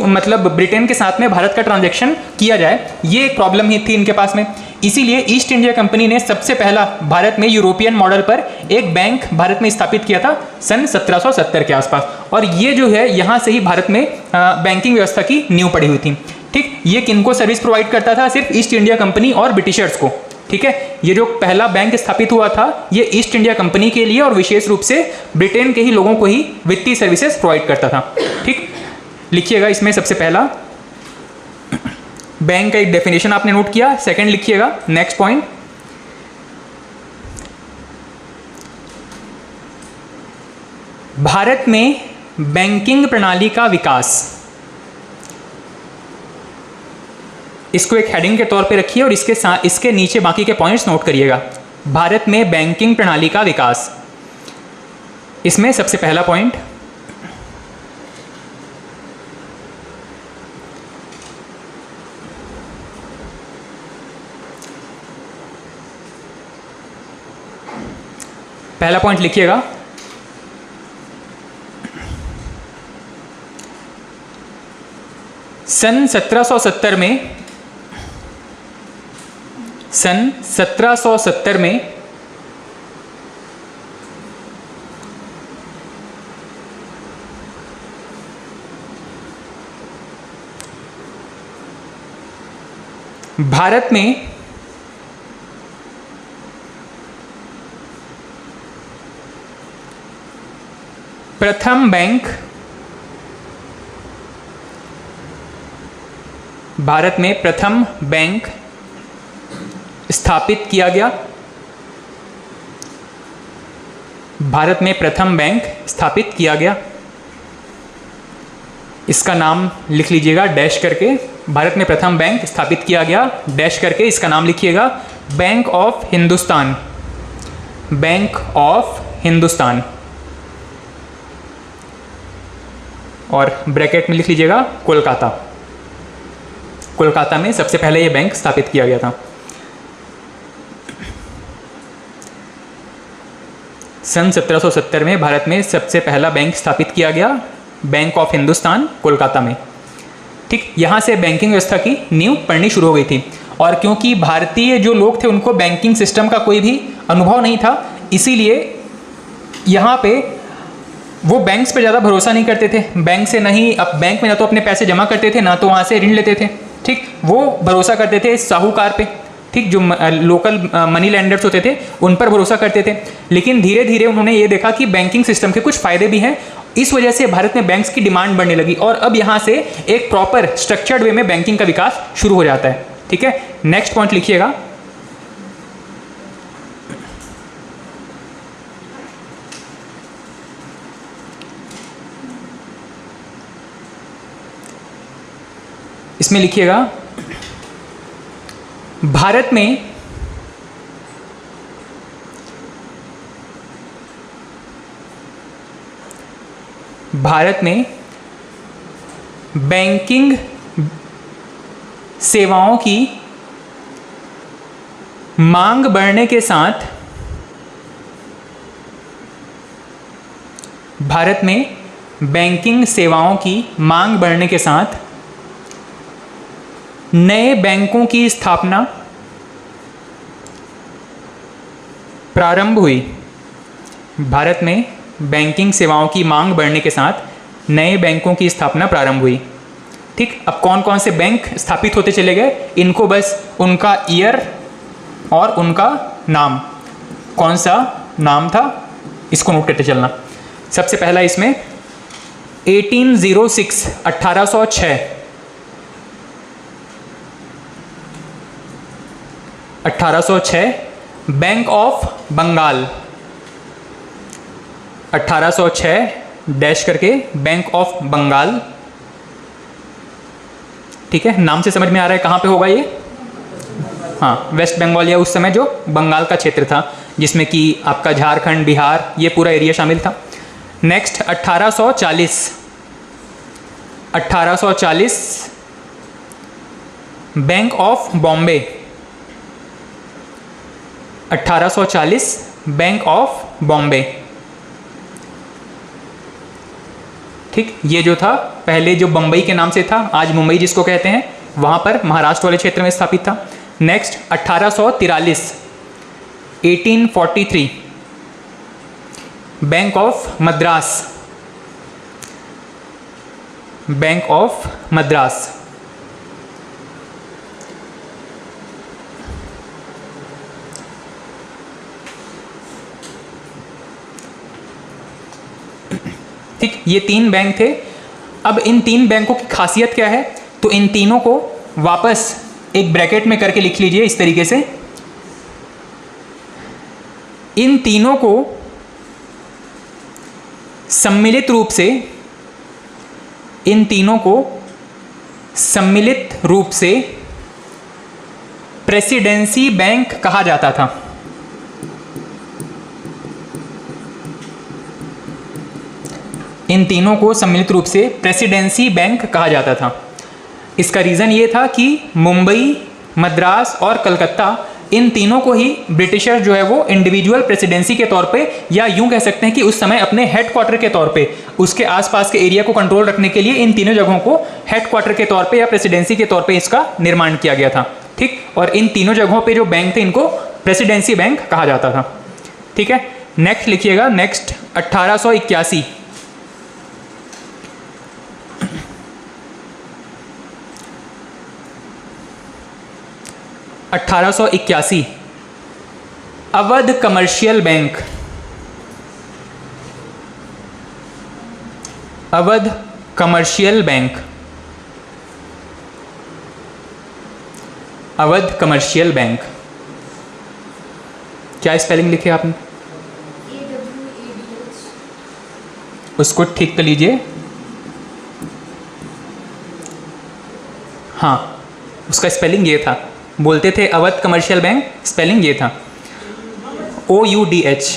मतलब ब्रिटेन के साथ में भारत का ट्रांजैक्शन किया जाए, ये एक प्रॉब्लम ही थी इनके पास में। इसीलिए ईस्ट इंडिया कंपनी ने सबसे पहला भारत में यूरोपियन मॉडल पर एक बैंक भारत में स्थापित किया था सन 1770 के आसपास, और ये जो है यहाँ से ही भारत में बैंकिंग व्यवस्था की नींव पड़ी हुई थी। ठीक, ये किनको सर्विस प्रोवाइड करता था? सिर्फ ईस्ट इंडिया कंपनी और ब्रिटिशर्स को। ठीक है, ये जो पहला बैंक स्थापित हुआ था ये ईस्ट इंडिया कंपनी के लिए और विशेष रूप से ब्रिटेन के ही लोगों को ही वित्तीय सर्विसेज प्रोवाइड करता था। ठीक, लिखिएगा इसमें सबसे पहला बैंक का एक डेफिनेशन आपने नोट किया। सेकंड लिखिएगा नेक्स्ट पॉइंट, भारत में बैंकिंग प्रणाली का विकास। इसको एक हेडिंग के तौर पे रखिए और इसके नीचे बाकी के पॉइंट्स नोट करिएगा। भारत में बैंकिंग प्रणाली का विकास। इसमें सबसे पहला पॉइंट, पहला पॉइंट लिखिएगा, सन 1770 में भारत में प्रथम बैंक स्थापित किया गया। भारत में प्रथम बैंक स्थापित किया गया। इसका नाम लिख लीजिएगा डैश करके। भारत में प्रथम बैंक स्थापित किया गया डैश करके, इसका नाम लिखिएगा bank of Hindustan. Bank of Hindustan, और ब्रैकेट में लिख लीजिएगा कोलकाता। कोलकाता में सबसे पहले ये बैंक स्थापित किया गया था। सन 1770 में भारत में सबसे पहला बैंक स्थापित किया गया, बैंक ऑफ हिंदुस्तान, कोलकाता में। ठीक, यहाँ से बैंकिंग व्यवस्था की नींव पड़नी शुरू हो गई थी। और क्योंकि भारतीय जो लोग थे उनको बैंकिंग सिस्टम का कोई भी अनुभव नहीं था, इसीलिए यहाँ पे वो बैंक्स पे ज़्यादा भरोसा नहीं करते थे। बैंक से नहीं, अब बैंक में ना तो अपने पैसे जमा करते थे, ना तो वहाँ से ऋण लेते थे। ठीक, वो भरोसा करते थे साहूकार पे। ठीक, जो लोकल मनी लेंडर्स होते थे उन पर भरोसा करते थे। लेकिन धीरे धीरे उन्होंने ये देखा कि बैंकिंग सिस्टम के कुछ फ़ायदे भी हैं। इस वजह से भारत में बैंक्स की डिमांड बढ़ने लगी और अब यहाँ से एक प्रॉपर स्ट्रक्चर्ड वे में बैंकिंग का विकास शुरू हो जाता है। ठीक है, नेक्स्ट पॉइंट लिखिएगा, इसमें लिखिएगा भारत में बैंकिंग सेवाओं की मांग बढ़ने के साथ भारत में बैंकिंग सेवाओं की मांग बढ़ने के साथ नए बैंकों की स्थापना प्रारंभ हुई। भारत में बैंकिंग सेवाओं की मांग बढ़ने के साथ नए बैंकों की स्थापना प्रारंभ हुई। ठीक, अब कौन कौन से बैंक स्थापित होते चले गए, इनको बस उनका ईयर और उनका नाम, कौन सा नाम था, इसको नोट करते चलना। सबसे पहला इसमें 1806 1806 बैंक ऑफ बंगाल। 1806 डैश करके बैंक ऑफ बंगाल। ठीक है, नाम से समझ में आ रहा है कहाँ पे होगा ये। हाँ, वेस्ट बंगाल, या उस समय जो बंगाल का क्षेत्र था जिसमें कि आपका झारखंड, बिहार, ये पूरा एरिया शामिल था। Next 1840 bank of Bombay. 1840 bank of Bombay. ठीक, ये जो था पहले जो बम्बई के नाम से था, आज मुंबई जिसको कहते हैं, वहाँ पर महाराष्ट्र वाले क्षेत्र में स्थापित था। Next 1843 bank of Madras. Bank of Madras. ठीक, ये 3 बैंक थे। अब इन 3 बैंकों की खासियत क्या है, तो इन तीनों को वापस एक ब्रैकेट में करके लिख लीजिए इस तरीके से। इन तीनों को सम्मिलित रूप से प्रेसिडेंसी बैंक कहा जाता था। इन तीनों को सम्मिलित रूप से प्रेसिडेंसी बैंक कहा जाता था। इसका रीज़न ये था कि मुंबई, मद्रास और कलकत्ता, इन तीनों को ही ब्रिटिशर जो है वो इंडिविजुअल प्रेसिडेंसी के तौर पे, या यूं कह सकते हैं कि उस समय अपने हेडक्वार्टर के तौर पे, उसके आसपास के एरिया को कंट्रोल रखने के लिए इन तीनों जगहों को हेडक्वार्टर के तौर पे या प्रेसिडेंसी के तौर पे इसका निर्माण किया गया था। ठीक, और इन तीनों जगहों पे जो बैंक थे इनको प्रेसिडेंसी बैंक कहा जाता था। ठीक है, नेक्स्ट लिखिएगा, next 1881। Awadh commercial bank. Awadh commercial bank. Awadh commercial bank, क्या स्पेलिंग लिखे आपने? उसको ठीक कर लीजिए। हाँ, उसका स्पेलिंग ये था, बोलते थे अवध कमर्शियल बैंक, स्पेलिंग ये था OUDH।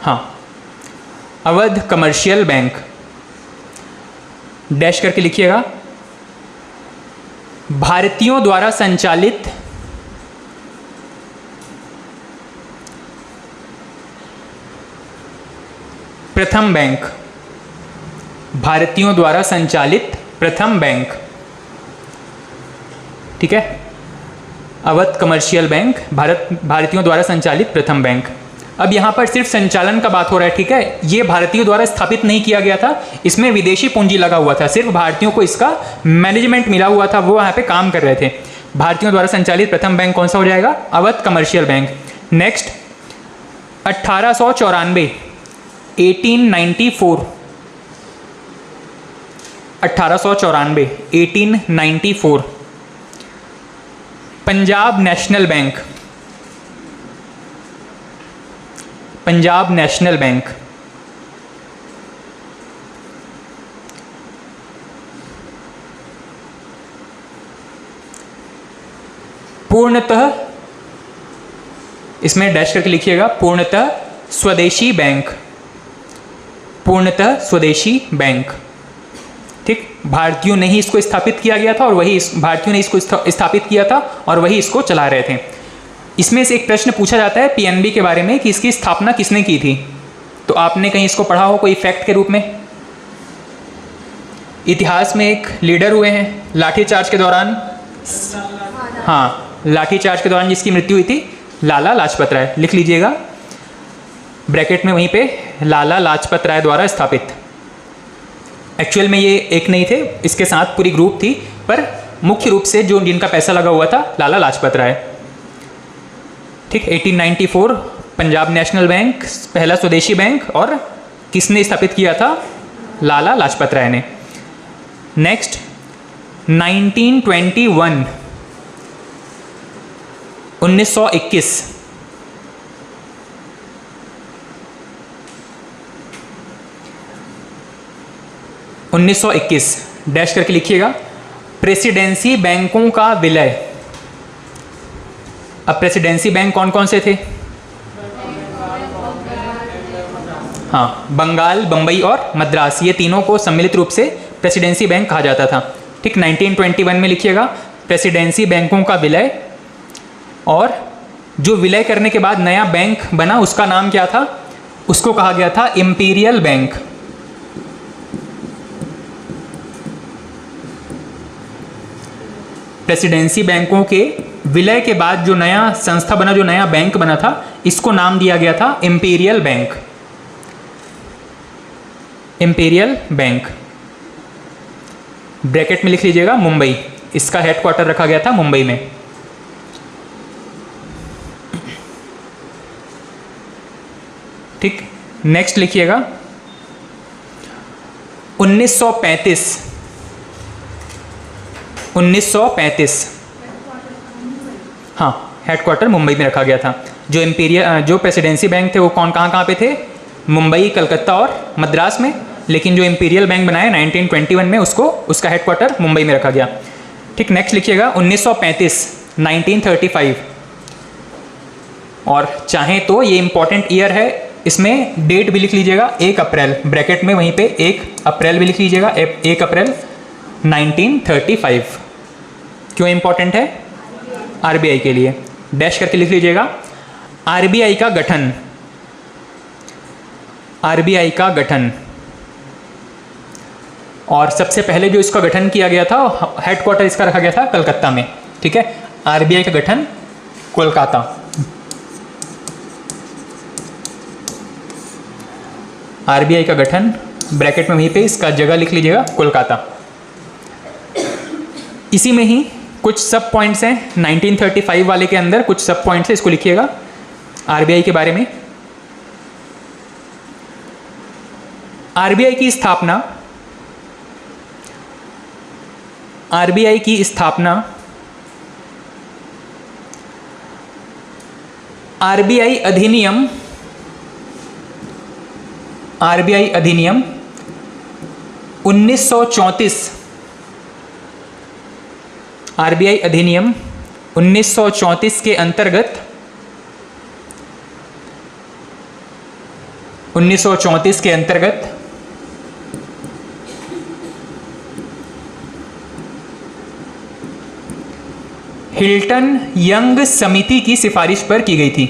हाँ, अवध कमर्शियल बैंक, डैश करके लिखिएगा। भारतीयों द्वारा संचालित प्रथम बैंक। भारतीयों द्वारा संचालित प्रथम बैंक। ठीक है, अवध कमर्शियल बैंक, भारतीयों द्वारा संचालित प्रथम बैंक। अब यहाँ पर सिर्फ संचालन का बात हो रहा है। ठीक है, ये भारतीयों द्वारा स्थापित नहीं किया गया था, इसमें विदेशी पूंजी लगा हुआ था, सिर्फ भारतीयों को इसका मैनेजमेंट मिला हुआ था, वो यहाँ पे काम कर रहे थे। भारतीयों द्वारा संचालित प्रथम बैंक कौन सा हो जाएगा? Awadh commercial bank. Next 1894, 1894, 1894, 1894, Punjab national bank. Punjab national bank, पूर्णतः, इसमें डैश करके लिखिएगा, पूर्णतः स्वदेशी बैंक। पूर्णतः स्वदेशी बैंक। ठीक, भारतीयों ने ही इसको स्थापित किया गया था और वही भारतीयों ने इसको स्थापित किया था और वही इसको चला रहे थे। इसमें से एक प्रश्न पूछा जाता है पीएनबी के बारे में कि इसकी स्थापना किसने की थी, तो आपने कहीं इसको पढ़ा हो कोई फैक्ट के रूप में? इतिहास में एक लीडर हुए हैं लाठीचार्ज के दौरान, हाँ, लाठीचार्ज के दौरान जिसकी मृत्यु हुई थी, लाला लाजपत राय। लिख लीजिएगा ब्रैकेट में वहीं पे, लाला लाजपत राय द्वारा स्थापित। एक्चुअल में ये एक नहीं थे, इसके साथ पूरी ग्रुप थी, पर मुख्य रूप से जो जिनका पैसा लगा हुआ था, लाला लाजपत राय। ठीक, 1894 पंजाब नेशनल बैंक, पहला स्वदेशी बैंक, और किसने स्थापित किया था? लाला लाजपत राय ने। नेक्स्ट 1921, 1921, डैश करके लिखिएगा, प्रेसिडेंसी बैंकों का विलय। अब प्रेसिडेंसी बैंक कौन कौन से थे? हाँ, बंगाल, बंबई और मद्रास, ये तीनों को सम्मिलित रूप से प्रेसिडेंसी बैंक कहा जाता था। ठीक, 1921 में लिखिएगा प्रेसिडेंसी बैंकों का विलय, और जो विलय करने के बाद नया बैंक बना उसका नाम क्या था? उसको कहा गया था इंपीरियल बैंक। प्रेसिडेंसी बैंकों के विलय के बाद जो नया संस्था बना, जो नया बैंक बना था, इसको नाम दिया गया था imperial bank. Imperial bank, bracket में लिख लीजिएगा मुंबई, इसका हेडक्वार्टर रखा गया था मुंबई में। ठीक, नेक्स्ट लिखिएगा 1935, 1935, हाँ, हेडक्वार्टर मुंबई में रखा गया था। जो जो प्रेसिडेंसी बैंक थे वो कहाँ पे थे? मुंबई, कलकत्ता और मद्रास में, लेकिन जो इंपीरियल बैंक बनाया 1921 में, उसका हेडक्वार्टर मुंबई में रखा गया। ठीक, नेक्स्ट लिखिएगा 1935, 1935, और चाहें तो ये इंपॉर्टेंट ईयर है, इसमें डेट भी लिख लीजिएगा 1 अप्रैल, ब्रैकेट में वहीं पे 1 अप्रैल भी लिख लीजिएगा, 1 अप्रैल 1935। क्यों इंपॉर्टेंट है? आरबीआई के लिए डैश करके लिख लीजिएगा। आरबीआई का गठन, आरबीआई का गठन, और सबसे पहले जो इसका गठन किया गया था हेडक्वार्टर इसका रखा गया था कलकत्ता में। ठीक है, आरबीआई का गठन कोलकाता। आरबीआई का गठन ब्रैकेट में वहीं पे इसका जगह लिख लीजिएगा कोलकाता। इसी में ही कुछ सब पॉइंट्स हैं 1935 वाले के अंदर, कुछ सब पॉइंट्स हैं, इसको लिखिएगा आरबीआई के बारे में। आरबीआई की स्थापना, आरबीआई की स्थापना आरबीआई अधिनियम, आरबीआई अधिनियम 1934, आरबीआई अधिनियम 1934 के अंतर्गत, 1934 के अंतर्गत हिल्टन यंग समिति की सिफारिश पर की गई थी।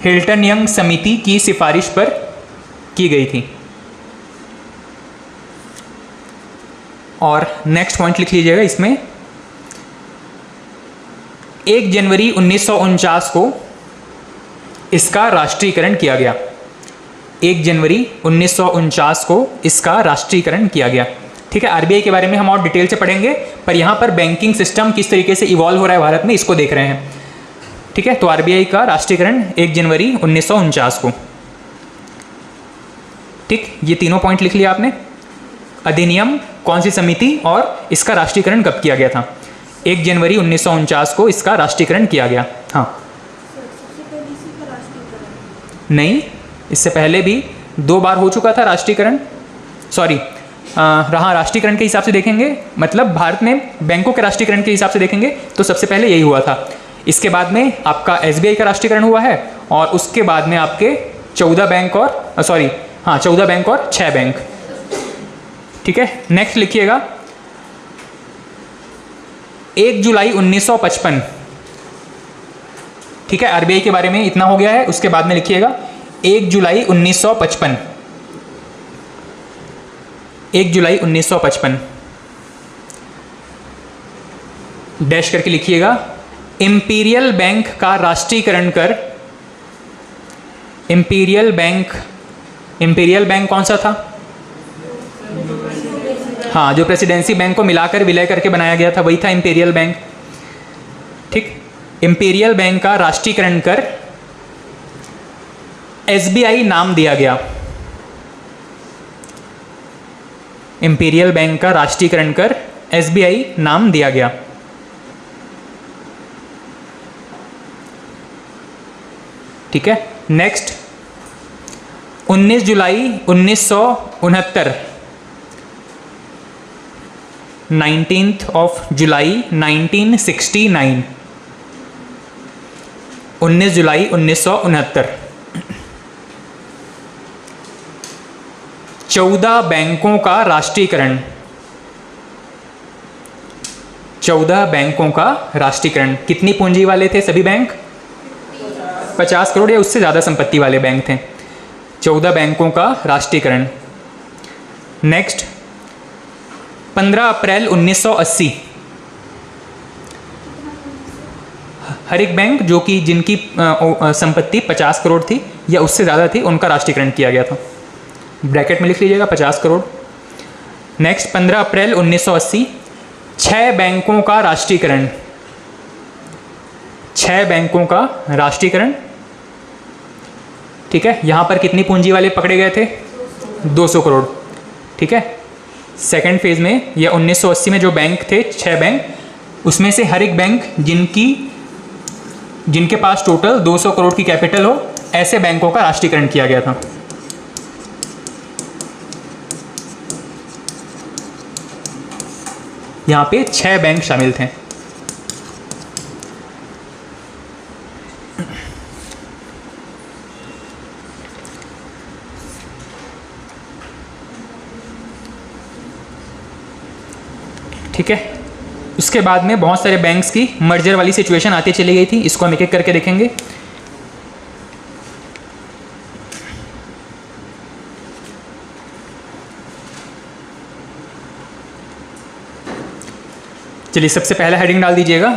हिल्टन यंग समिति की सिफारिश पर की गई थी। और नेक्स्ट पॉइंट लिख लीजिएगा इसमें, 1 जनवरी 1949 को इसका राष्ट्रीयकरण किया गया। 1 जनवरी 1949 को इसका राष्ट्रीयकरण किया गया। ठीक है, आरबीआई के बारे में हम और डिटेल से पढ़ेंगे, पर यहाँ पर बैंकिंग सिस्टम किस तरीके से इवॉल्व हो रहा है भारत में, इसको देख रहे हैं। ठीक है, तो आरबीआई का राष्ट्रीयकरण 1 जनवरी 1949 को। ठीक, ये तीनों पॉइंट लिख लिया आपने। अधिनियम, कौन सी समिति, और इसका राष्ट्रीयकरण कब किया गया था। 1 जनवरी 1949 को इसका राष्ट्रीयकरण किया गया। हाँ, नहीं, इससे पहले भी 2 बार हो चुका था राष्ट्रीयकरण। सॉरी, रहा राष्ट्रीयकरण के हिसाब से देखेंगे, मतलब भारत में बैंकों के राष्ट्रीयकरण के हिसाब से देखेंगे तो सबसे पहले यही हुआ था। इसके बाद में आपका एसबीआई का राष्ट्रीयकरण हुआ है, और उसके बाद में आपके 14 बैंक और 14 बैंक और 6 बैंक। ठीक है, नेक्स्ट लिखिएगा 1 जुलाई 1955। ठीक है, आरबीआई के बारे में इतना हो गया है। उसके बाद में लिखिएगा 1 जुलाई 1955, 1 जुलाई 1955 डैश करके लिखिएगा। इंपीरियल बैंक का राष्ट्रीयकरण कर, इंपीरियल बैंक, इंपीरियल बैंक कौन सा था? हाँ, जो प्रेसिडेंसी बैंक को मिलाकर विलय करके बनाया गया था, वही था इंपीरियल बैंक। ठीक, इंपीरियल बैंक का राष्ट्रीयकरण कर एसबीआई नाम दिया गया। इंपीरियल बैंक का राष्ट्रीयकरण कर एसबीआई नाम दिया गया। ठीक है, नेक्स्ट 19 जुलाई 1969, 19th of जुलाई 1969, 19 जुलाई 1969 14 बैंकों का राष्ट्रीयकरण, 14 बैंकों का राष्ट्रीयकरण। कितनी पूंजी वाले थे सभी बैंक? 50 करोड़ या उससे ज़्यादा संपत्ति वाले बैंक थे। 14 बैंकों का राष्ट्रीयकरण। नेक्स्ट 15 अप्रैल 1980, हर एक बैंक जो कि जिनकी संपत्ति 50 करोड़ थी या उससे ज़्यादा थी, उनका राष्ट्रीयकरण किया गया था। ब्रैकेट में लिख लीजिएगा 50 करोड़। नेक्स्ट 15 अप्रैल 1980, 6 बैंकों का राष्ट्रीयकरण, 6 बैंकों का राष्ट्रीयकरण। ठीक है, यहाँ पर कितनी पूंजी वाले पकड़े गए थे? 200 करोड़। ठीक है, सेकेंड फेज में या 1980 में जो बैंक थे 6 बैंक, उसमें से हर एक बैंक जिनके पास टोटल 200 करोड़ की कैपिटल हो, ऐसे बैंकों का राष्ट्रीयकरण किया गया था। यहाँ पे 6 बैंक शामिल थे। उसके बाद में बहुत सारे बैंक्स की मर्जर वाली सिचुएशन आती चली गई थी। इसको हम एक एक करके देखेंगे। चलिए सबसे पहला हेडिंग डाल दीजिएगा,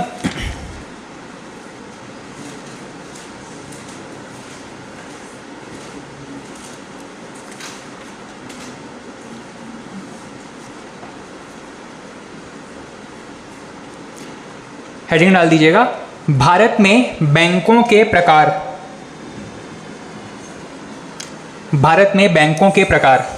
हेडिंग डाल दीजिएगा भारत में बैंकों के प्रकार। भारत में बैंकों के प्रकार।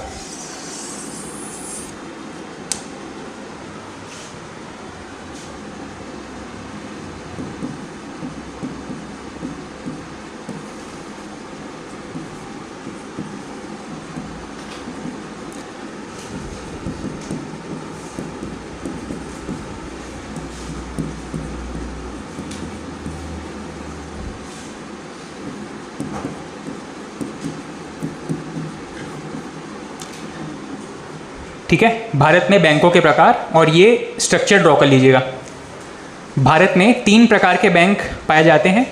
ठीक है, भारत में बैंकों के प्रकार, और ये स्ट्रक्चर ड्रॉ कर लीजिएगा। भारत में 3 प्रकार के बैंक पाए जाते हैं।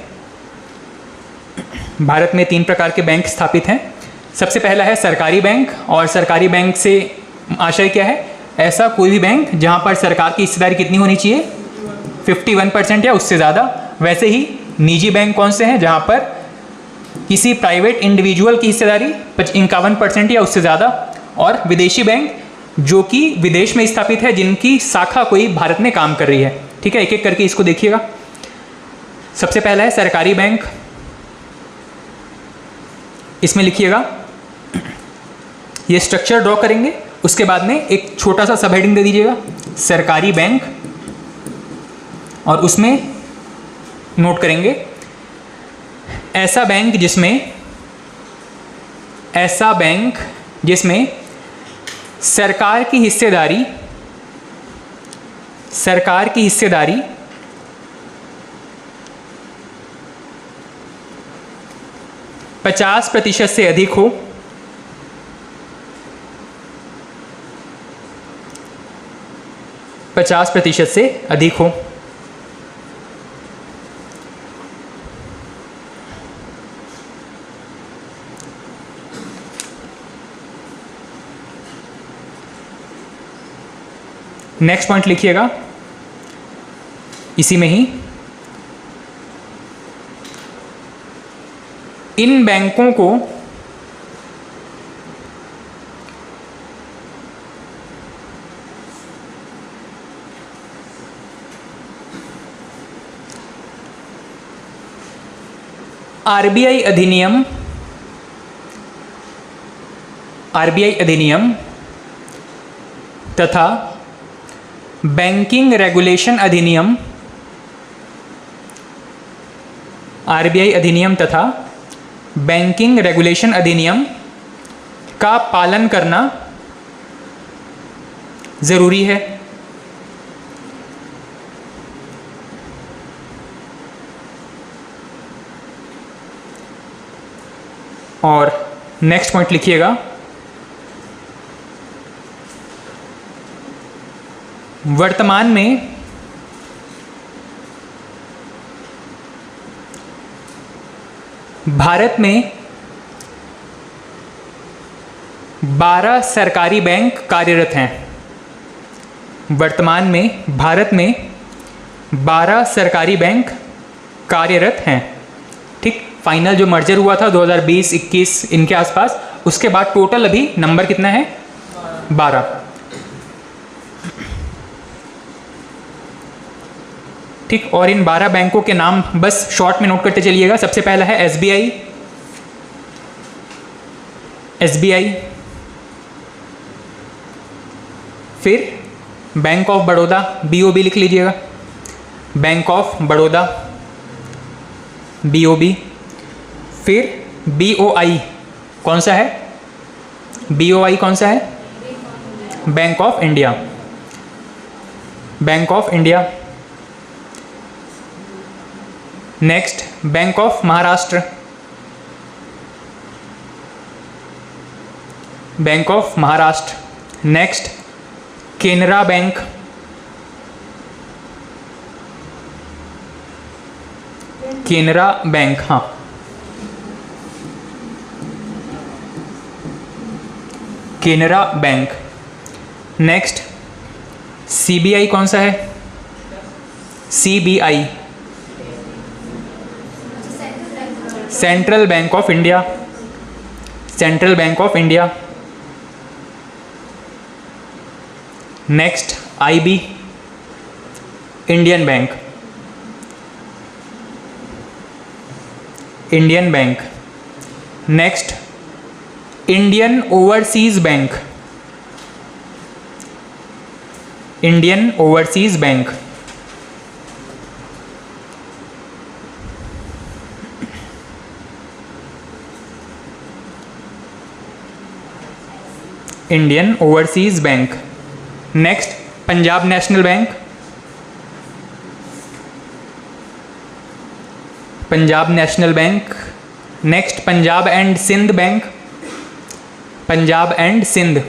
भारत में 3 प्रकार के बैंक स्थापित हैं। सबसे पहला है सरकारी बैंक, और सरकारी बैंक से आशय क्या है? ऐसा कोई भी बैंक जहां पर सरकार की हिस्सेदारी कितनी होनी चाहिए? 51% या उससे ज़्यादा। वैसे ही निजी बैंक कौन से हैं? जहां पर किसी प्राइवेट इंडिविजुअल की हिस्सेदारी 51% या उससे ज़्यादा। और विदेशी बैंक जो कि विदेश में स्थापित है, जिनकी शाखा कोई भारत में काम कर रही है। ठीक है, एक एक करके इसको देखिएगा। सबसे पहला है सरकारी बैंक, इसमें लिखिएगा, ये स्ट्रक्चर ड्रॉ करेंगे, उसके बाद में एक छोटा सा सब हेडिंग दे दीजिएगा, सरकारी बैंक, और उसमें नोट करेंगे ऐसा बैंक जिसमें सरकार की हिस्सेदारी 50% से अधिक हो। नेक्स्ट पॉइंट लिखिएगा इसी में ही, इन बैंकों को आरबीआई अधिनियम तथा बैंकिंग रेगुलेशन अधिनियम, आरबीआई अधिनियम तथा बैंकिंग रेगुलेशन अधिनियम का पालन करना जरूरी है। और नेक्स्ट पॉइंट लिखिएगा, वर्तमान में भारत में 12 सरकारी बैंक कार्यरत हैं। वर्तमान में भारत में 12 सरकारी बैंक कार्यरत हैं। ठीक, फाइनल जो मर्जर हुआ था 2020-21 इनके आसपास, उसके बाद टोटल अभी नंबर कितना है? 12। ठीक, और इन 12 बैंकों के नाम बस शॉर्ट में नोट करते चलिएगा। सबसे पहला है एसबीआई, फिर बैंक ऑफ बड़ौदा, बीओबी लिख लीजिएगा, बैंक ऑफ बड़ौदा, बीओबी, फिर बीओआई, कौन सा है? बीओआई कौन सा है? Bank of India, bank of India. Next bank of Maharashtra, bank of Maharashtra. Next Canara bank, Canara bank, हाँ। केनरा बैंक। नेक्स्ट सीबीआई कौन सा है? CBI central bank of India. Central bank of India. Next IB Indian bank. Indian bank. Next Indian overseas bank. Indian overseas bank. Indian overseas bank. Next Punjab national bank. Punjab national bank. Next Punjab and Sindh bank. Punjab and Sindh.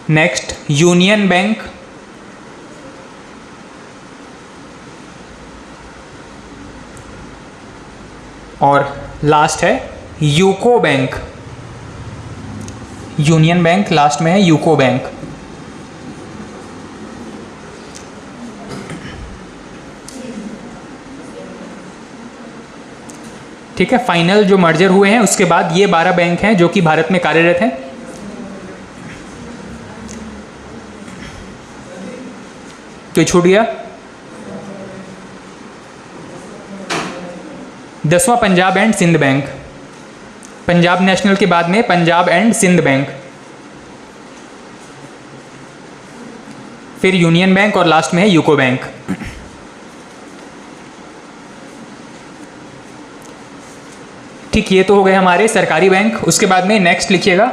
Next union bank. और last है UCO bank. Union bank last में है, UCO bank. ठीक है, final जो merger हुए हैं उसके बाद ये 12 बैंक हैं जो कि भारत में कार्यरत हैं। तो छूट गया 10वां Punjab and Sindh bank. Punjab national के बाद में पंजाब एंड सिंध बैंक, फिर यूनियन बैंक और लास्ट में है यूको बैंक। ठीक, ये तो हो गए हमारे सरकारी बैंक। उसके बाद में नेक्स्ट लिखिएगा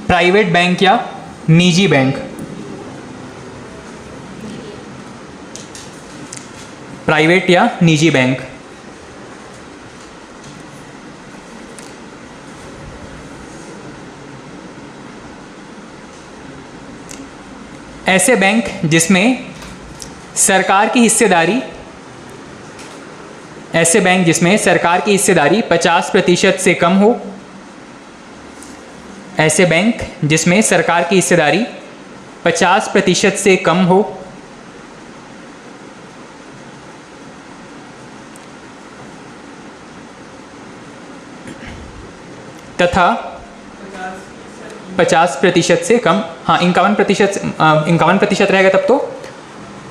प्राइवेट बैंक या निजी बैंक। प्राइवेट या निजी बैंक। ऐसे बैंक जिसमें सरकार की हिस्सेदारी, ऐसे बैंक जिसमें सरकार की हिस्सेदारी 50% से कम हो। ऐसे बैंक जिसमें सरकार की हिस्सेदारी 50% से कम हो। तथा 50% से कम, हाँ 51% रहेगा तब तो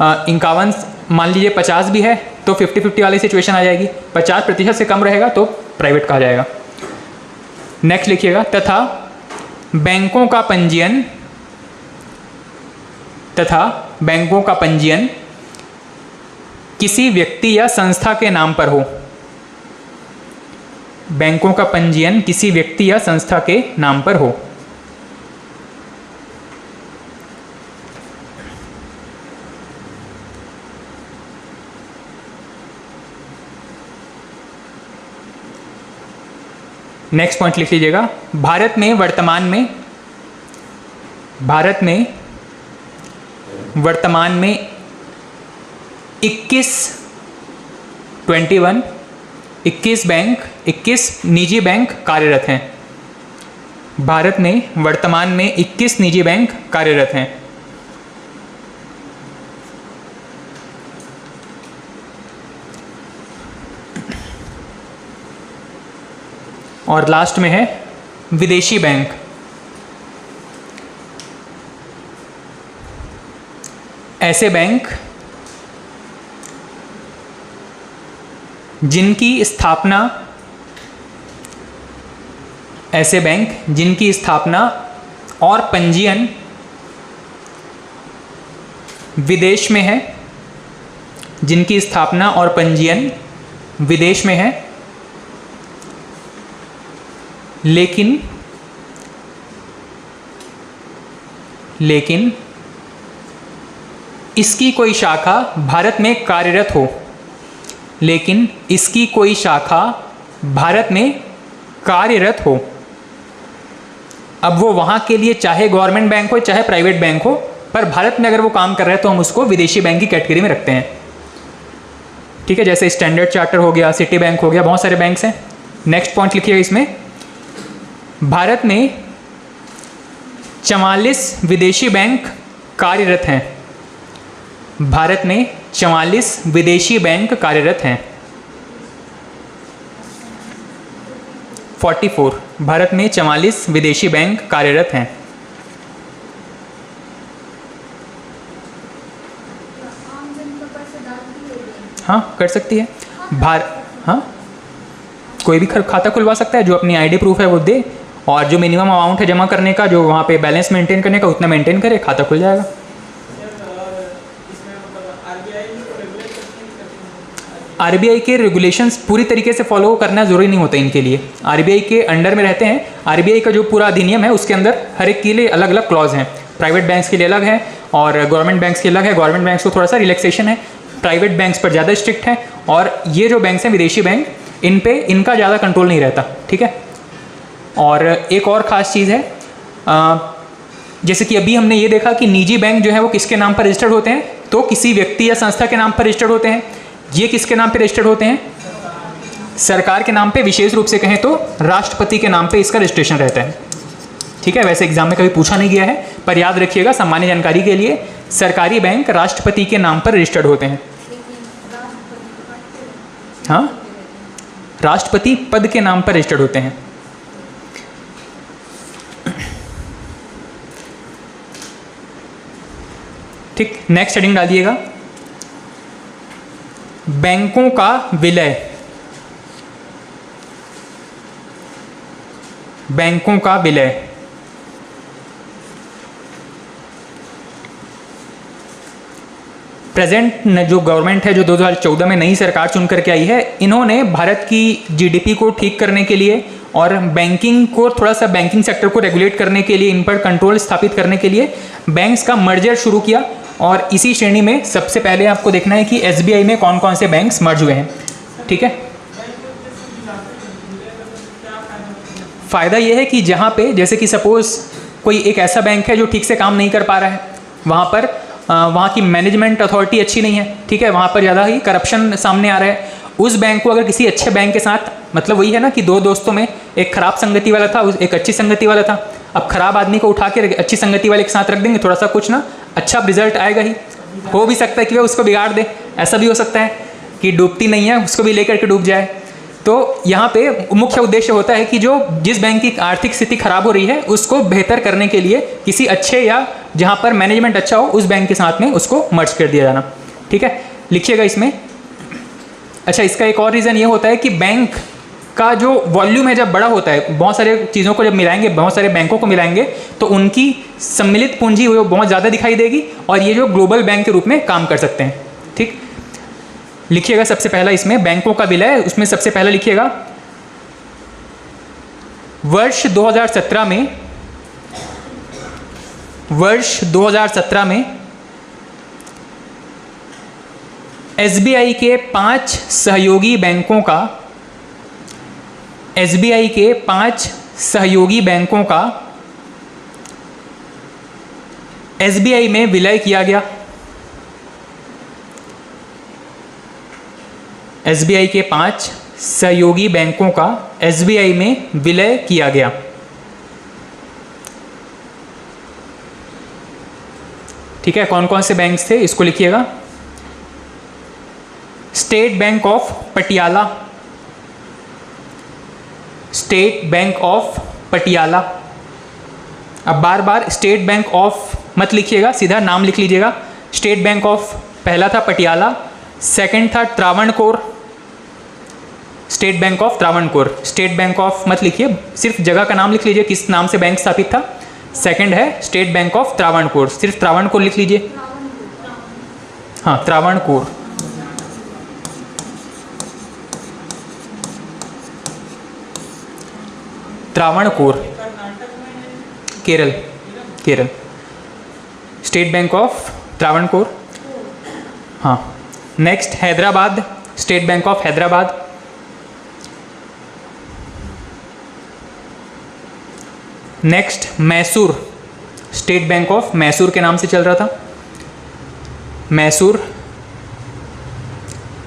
51, मान लीजिए 50 भी है तो 50-50 वाली सिचुएशन आ जाएगी। 50% से कम रहेगा तो प्राइवेट कहा जाएगा। नेक्स्ट लिखिएगा तथा बैंकों का पंजीयन, तथा बैंकों का पंजीयन किसी व्यक्ति या संस्था के नाम पर हो। बैंकों का पंजीयन किसी व्यक्ति या संस्था के नाम पर हो। नेक्स्ट पॉइंट लिख लीजिएगा भारत में वर्तमान में 21 बैंक, 21 निजी बैंक कार्यरत हैं। भारत में वर्तमान में 21 निजी बैंक कार्यरत हैं। और लास्ट में है विदेशी बैंक। ऐसे बैंक जिनकी स्थापना, ऐसे बैंक जिनकी स्थापना और पंजीयन विदेश में है, जिनकी स्थापना और पंजीयन विदेश में है, लेकिन इसकी कोई शाखा भारत में कार्यरत हो, लेकिन इसकी कोई शाखा भारत में कार्यरत हो। अब वो वहाँ के लिए चाहे गवर्नमेंट बैंक हो चाहे प्राइवेट बैंक हो, पर भारत में अगर वो काम कर रहा है तो हम उसको विदेशी बैंक की कैटेगरी में रखते हैं। ठीक है, जैसे स्टैंडर्ड चार्टर हो गया, सिटी बैंक हो गया, बहुत सारे बैंक्स हैं। नेक्स्ट पॉइंट लिखिएगा इसमें, भारत में 44 विदेशी बैंक कार्यरत हैं। भारत में 44 विदेशी बैंक कार्यरत हैं। 44, भारत में 44 विदेशी बैंक कार्यरत हैं। हाँ, कर सकती है हाँ, कोई भी खाता खुलवा सकता है, जो अपनी आईडी प्रूफ है वो दे, और जो मिनिमम अमाउंट है जमा करने का, जो वहाँ पे बैलेंस मेंटेन करने का, उतना मेंटेन करे, खाता खुल जाएगा। आरबीआई के रेगुलेशंस पूरी तरीके से फॉलो करना ज़रूरी नहीं होता इनके लिए। आरबीआई के अंडर में रहते हैं। आरबीआई का जो पूरा अधिनियम है उसके अंदर हर एक के लिए अलग अलग क्लॉज हैं। प्राइवेट बैंक्स के लिए अलग है और गवर्नमेंट बैंक्स के अलग है। गवर्नमेंट बैंक्स को थोड़ा सा रिलैक्सेशन है, प्राइवेट बैंक्स पर ज़्यादा स्ट्रिक्ट है, और ये जो बैंक्स हैं विदेशी बैंक, इन पे इनका ज़्यादा कंट्रोल नहीं रहता। ठीक है, और एक और ख़ास चीज़ है, जैसे कि अभी हमने ये देखा कि निजी बैंक जो है वो किसके नाम पर रजिस्टर्ड होते हैं, तो किसी व्यक्ति या संस्था के नाम पर रजिस्टर्ड होते हैं। ये किसके नाम पे रजिस्टर्ड होते हैं? सरकार के नाम पे, विशेष रूप से कहें तो राष्ट्रपति के नाम पे इसका रजिस्ट्रेशन रहता है। ठीक है, वैसे एग्जाम में कभी पूछा नहीं गया है, पर याद रखिएगा सामान्य जानकारी के लिए, सरकारी बैंक राष्ट्रपति के नाम पर रजिस्टर्ड होते हैं। हाँ, राष्ट्रपति पद के नाम पर रजिस्टर्ड होते हैं। ठीक, नेक्स्ट हेडिंग डाल दिएगा, बैंकों का विलय। बैंकों का विलय। प्रेजेंट जो गवर्नमेंट है, जो 2014 में नई सरकार चुन करके आई है, इन्होंने भारत की जीडीपी को ठीक करने के लिए और बैंकिंग को थोड़ा सा, बैंकिंग सेक्टर को रेगुलेट करने के लिए, इन पर कंट्रोल स्थापित करने के लिए बैंक्स का मर्जर शुरू किया। और इसी श्रेणी में सबसे पहले आपको देखना है कि एसबीआई में कौन कौन से बैंक्स मर्ज हुए हैं। ठीक है, फ़ायदा यह है कि जहाँ पे, जैसे कि सपोज़ कोई एक ऐसा बैंक है जो ठीक से काम नहीं कर पा रहा है, वहाँ पर वहाँ की मैनेजमेंट अथॉरिटी अच्छी नहीं है, ठीक है, वहाँ पर ज़्यादा ही करप्शन सामने आ रहा है, उस बैंक को अगर किसी अच्छे बैंक के साथ, मतलब वही है ना कि दो दोस्तों में एक खराब संगति वाला था, एक अच्छी संगति वाला था, अब खराब आदमी को उठा के अच्छी संगति वाले के साथ रख देंगे, थोड़ा सा कुछ ना अच्छा रिजल्ट आएगा ही। हो भी सकता है कि वह उसको बिगाड़ दे, ऐसा भी हो सकता है कि डूबती नहीं है उसको भी लेकर के डूब जाए। तो यहाँ पे मुख्य उद्देश्य होता है कि जो जिस बैंक की आर्थिक स्थिति खराब हो रही है उसको बेहतर करने के लिए किसी अच्छे या जहाँ पर मैनेजमेंट अच्छा हो उस बैंक के साथ में उसको मर्ज कर दिया जाना। ठीक है, लिखिएगा इसमें। अच्छा, इसका एक और रीज़न ये होता है कि बैंक का जो वॉल्यूम है जब बड़ा होता है, बहुत सारे चीज़ों को जब मिलाएंगे, बहुत सारे बैंकों को मिलाएंगे, तो उनकी सम्मिलित पूंजी वो बहुत ज़्यादा दिखाई देगी और ये जो ग्लोबल बैंक के रूप में काम कर सकते हैं। ठीक, लिखिएगा सबसे पहला इसमें बैंकों का विलय, उसमें सबसे पहला लिखिएगा वर्ष 2017 में एसबीआई के 5 सहयोगी बैंकों का एसबीआई में विलय किया गया। एसबीआई के 5 सहयोगी बैंकों का एसबीआई में विलय किया गया। ठीक है, कौन कौन से बैंक्स थे इसको लिखिएगा। State bank of Patiala, state bank of Patiala. अब बार बार स्टेट बैंक ऑफ मत लिखिएगा, सीधा नाम लिख लीजिएगा। स्टेट बैंक ऑफ, पहला था पटियाला, सेकंड था Travancore, state bank of Travancore. State bank of मत लिखिए, सिर्फ जगह का नाम लिख लीजिए, किस नाम से बैंक स्थापित था। सेकंड है स्टेट बैंक ऑफ त्रावणकोर, सिर्फ त्रावणकोर लिख लीजिए। हाँ, Travancore. Travancore, Kerala, Kerala. State bank of Travancore. हाँ, next Hyderabad, state bank of Hyderabad. Next Mysore, state bank of Mysore के नाम से चल रहा था, मैसूर।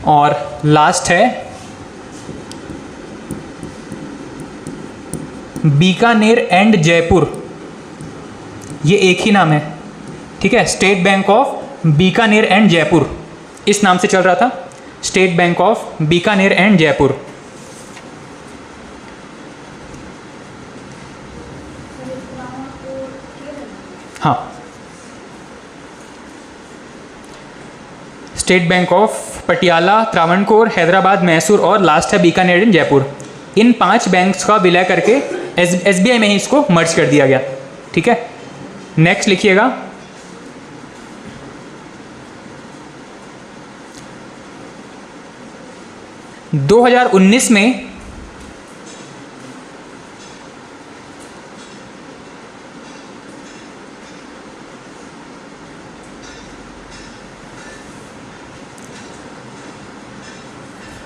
और लास्ट है बीकानेर एंड जयपुर, ये एक ही नाम है, ठीक है। State bank of Bikaner and Jaipur इस नाम से चल रहा था, state bank of Bikaner and Jaipur. हाँ, state bank of Patiala, Travancore, Hyderabad, Mysore और लास्ट है बीकानेर एंड जयपुर। इन 5 बैंक्स का विलय करके एसबीआई में ही इसको मर्ज कर दिया गया, ठीक है। नेक्स्ट लिखिएगा, -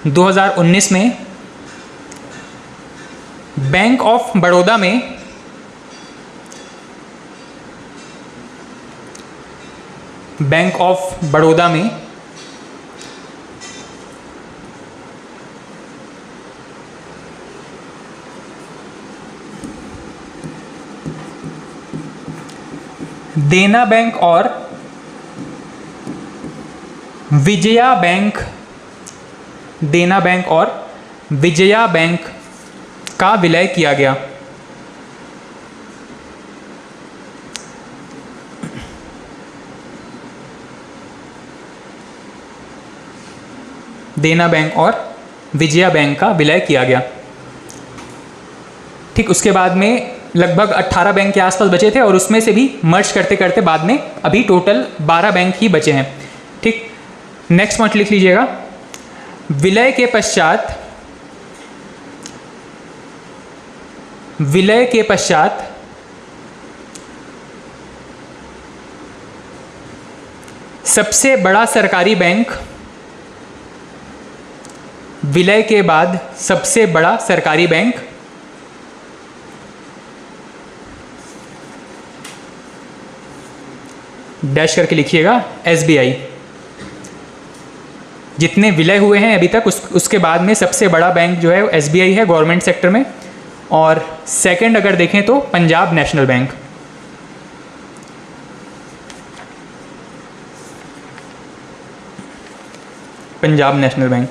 2019 में बैंक ऑफ बड़ौदा में देना बैंक और विजया बैंक का विलय किया गया। देना बैंक और विजया बैंक का विलय किया गया, ठीक। उसके बाद में लगभग 18 बैंक के आसपास बचे थे और उसमें से भी मर्ज करते करते बाद में अभी टोटल 12 बैंक ही बचे हैं, ठीक। नेक्स्ट पॉइंट लिख लीजिएगा, विलय के पश्चात सबसे बड़ा सरकारी बैंक, विलय के बाद सबसे बड़ा सरकारी बैंक डैश करके लिखिएगा एसबीआई। जितने विलय हुए हैं अभी तक उसके बाद में सबसे बड़ा बैंक जो है वो एसबीआई है गवर्नमेंट सेक्टर में, और सेकंड अगर देखें तो Punjab national bank. Punjab national bank,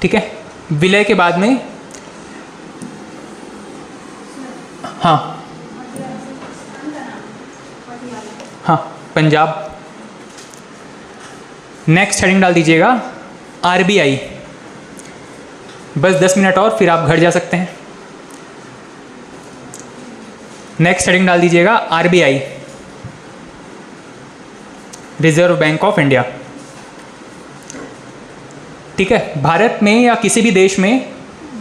ठीक है। विलय के बाद में हाँ पंजाब। नेक्स्ट हेडिंग डाल दीजिएगा आरबीआई। बस 10 मिनट और फिर आप घर जा सकते हैं। नेक्स्ट हेडिंग डाल दीजिएगा RBI, reserve bank of India, ठीक है। भारत में या किसी भी देश में,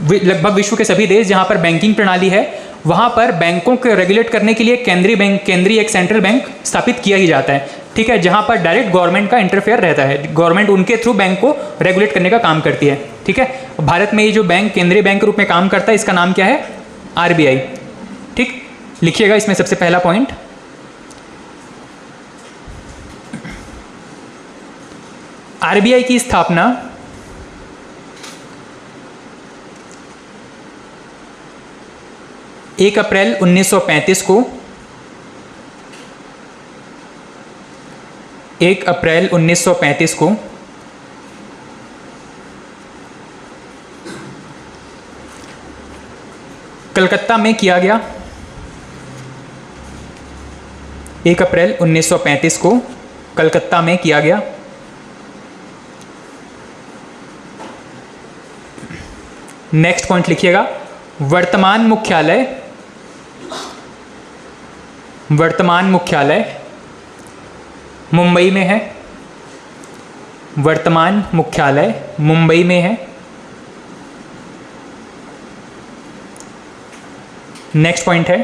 लगभग विश्व के सभी देश जहां पर बैंकिंग प्रणाली है वहां पर बैंकों को रेगुलेट करने के लिए केंद्रीय एक सेंट्रल बैंक स्थापित किया ही जाता है, ठीक है। जहां पर डायरेक्ट गवर्नमेंट का इंटरफेयर रहता है, गवर्नमेंट उनके थ्रू बैंक को रेगुलेट करने का काम करती है, ठीक है। भारत में ये जो बैंक केंद्रीय बैंक के रूप में काम करता है इसका नाम क्या है, आरबीआई, ठीक। लिखिएगा इसमें सबसे पहला पॉइंट, आरबीआई की स्थापना 1 अप्रैल 1935 को 1 अप्रैल 1935 को कलकत्ता में किया गया। 1 अप्रैल 1935 को कलकत्ता में किया गया। नेक्स्ट पॉइंट लिखिएगा, वर्तमान मुख्यालय मुंबई में है। वर्तमान मुख्यालय मुंबई में है। नेक्स्ट पॉइंट है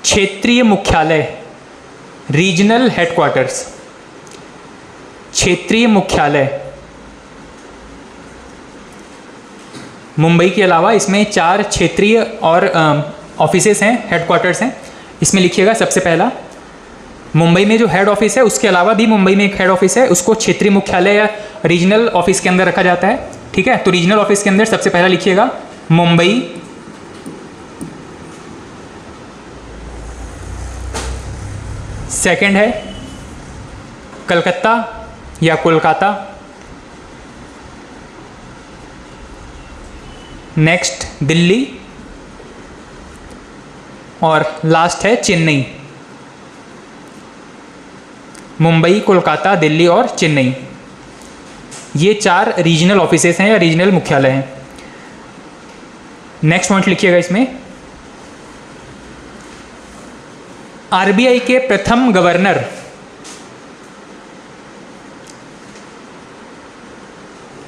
क्षेत्रीय मुख्यालय, रीजनल हेडक्वार्टर्स। क्षेत्रीय मुख्यालय मुंबई के अलावा इसमें 4 क्षेत्रीय और ऑफिसेस हैं, हेडक्वार्टर्स हैं। इसमें लिखिएगा सबसे पहला, मुंबई में जो हेड ऑफिस है उसके अलावा भी मुंबई में एक हेड ऑफिस है, उसको क्षेत्रीय मुख्यालय या रीजनल ऑफिस के अंदर रखा जाता है। ठीक है, तो रीजनल ऑफिस के अंदर सबसे पहला लिखिएगा मुंबई। सेकंड है कलकत्ता या कोलकाता। नेक्स्ट दिल्ली और लास्ट है चेन्नई। मुंबई, कोलकाता, दिल्ली और चेन्नई, ये 4 रीजनल ऑफिसेस हैं या रीजनल मुख्यालय हैं। नेक्स्ट पॉइंट लिखिएगा इसमें, आरबीआई के प्रथम गवर्नर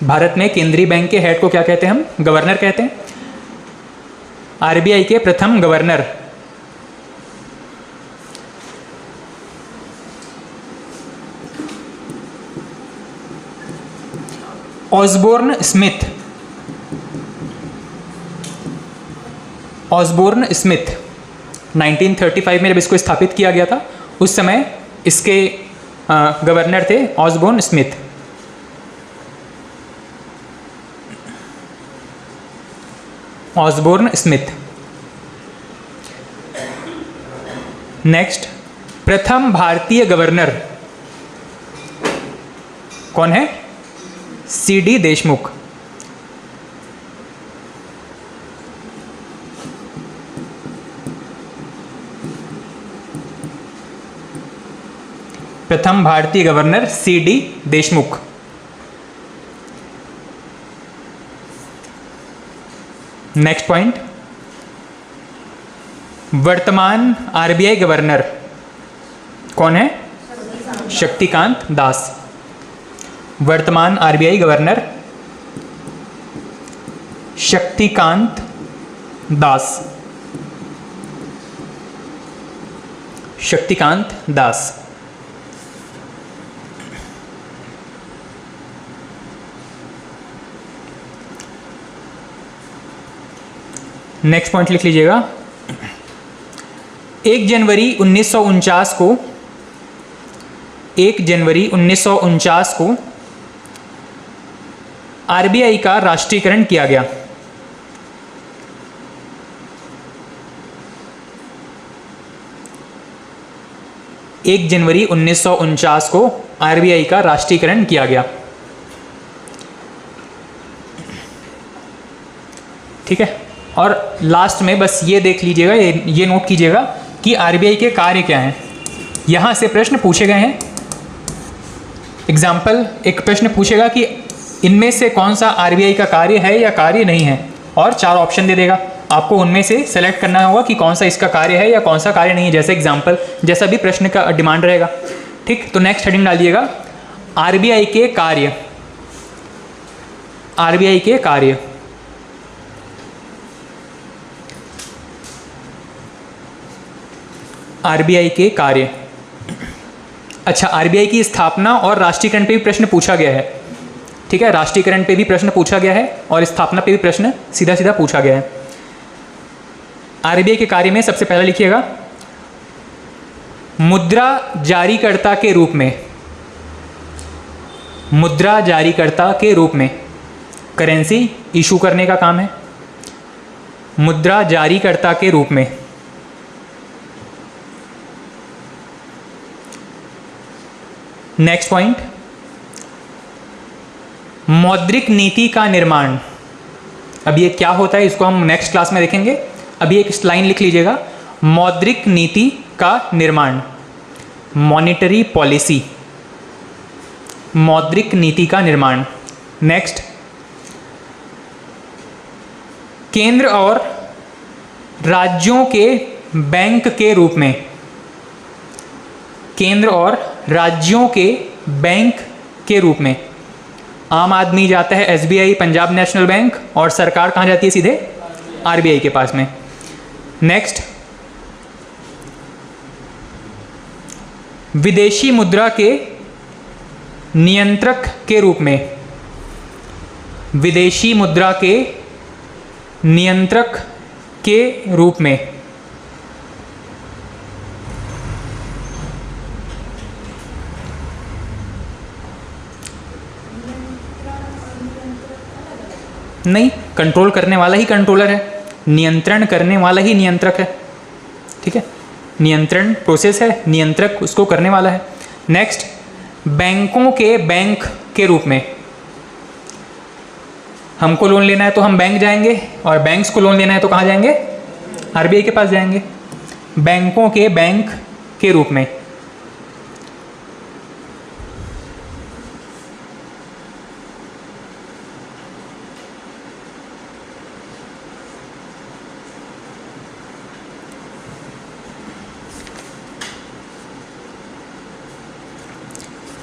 भारत में केंद्रीय बैंक के हेड को क्या कहते हैं हम? गवर्नर कहते हैं। आरबीआई के प्रथम governor Osborne Smith. Osborne Smith 1935 में जब इसको स्थापित किया गया था उस समय इसके गवर्नर थे Osborne Smith. Osborne Smith. Next, प्रथम भारतीय गवर्नर कौन है? सीडी देशमुख। प्रथम भारतीय governor CD Deshmukh. Next point, वर्तमान आरबीआई गवर्नर कौन है? शक्तिकांत दास। वर्तमान RBI governor Shaktikanta Das. Shaktikanta Das. Next point लिख लीजिएगा, 1 जनवरी 1949 को 1 जनवरी 1949 को आरबीआई का राष्ट्रीयकरण किया गया। एक जनवरी 1949 को आरबीआई का राष्ट्रीयकरण किया गया। ठीक है, और लास्ट में बस ये देख लीजिएगा, ये नोट कीजिएगा कि आरबीआई के कार्य क्या हैं। यहाँ से प्रश्न पूछे गए हैं। एग्जाम्पल, एक प्रश्न पूछेगा कि इनमें से कौन सा आरबीआई का कार्य है या कार्य नहीं है, और 4 ऑप्शन दे देगा। आपको उनमें से सेलेक्ट करना होगा कि कौन सा इसका कार्य है या कौन सा कार्य नहीं है, जैसे एग्जाम्पल, जैसा भी प्रश्न का डिमांड रहेगा। ठीक, तो नेक्स्ट हेडिंग डालिएगा, आरबीआई के कार्य। आरबीआई के कार्य। आरबीआई के कार्य। अच्छा, आरबीआई की स्थापना और राष्ट्रीयकरण पे भी प्रश्न पूछा गया है। ठीक है, राष्ट्रीयकरण पे भी प्रश्न पूछा गया है और स्थापना पे भी प्रश्न सीधा सीधा पूछा गया है। आरबीआई के कार्य में सबसे पहला लिखिएगा, मुद्रा जारीकर्ता के रूप में। मुद्रा जारीकर्ता के रूप में, करेंसी इशू करने का काम है। मुद्रा जारीकर्ता के रूप में। नेक्स्ट पॉइंट, मौद्रिक नीति का निर्माण। अब ये क्या होता है इसको हम नेक्स्ट क्लास में देखेंगे। अभी एक लाइन लिख लीजिएगा, मौद्रिक नीति का निर्माण, मॉनेटरी पॉलिसी। मौद्रिक नीति का निर्माण। नेक्स्ट, केंद्र और राज्यों के बैंक के रूप में। केंद्र और राज्यों के बैंक के रूप में। आम आदमी जाता है एसबीआई, पंजाब नेशनल बैंक, और सरकार कहाँ जाती है? सीधे आरबीआई के पास में। नेक्स्ट, विदेशी मुद्रा के नियंत्रक के रूप में। विदेशी मुद्रा के नियंत्रक के रूप में। नहीं, कंट्रोल करने वाला ही कंट्रोलर है, नियंत्रण करने वाला ही नियंत्रक है। ठीक है, नियंत्रण प्रोसेस है, नियंत्रक उसको करने वाला है। नेक्स्ट, बैंकों के बैंक के रूप में। हमको लोन लेना है तो हम बैंक जाएंगे, और बैंक्स को लोन लेना है तो कहाँ जाएंगे? आरबीआई के पास जाएंगे। बैंकों के बैंक के रूप में।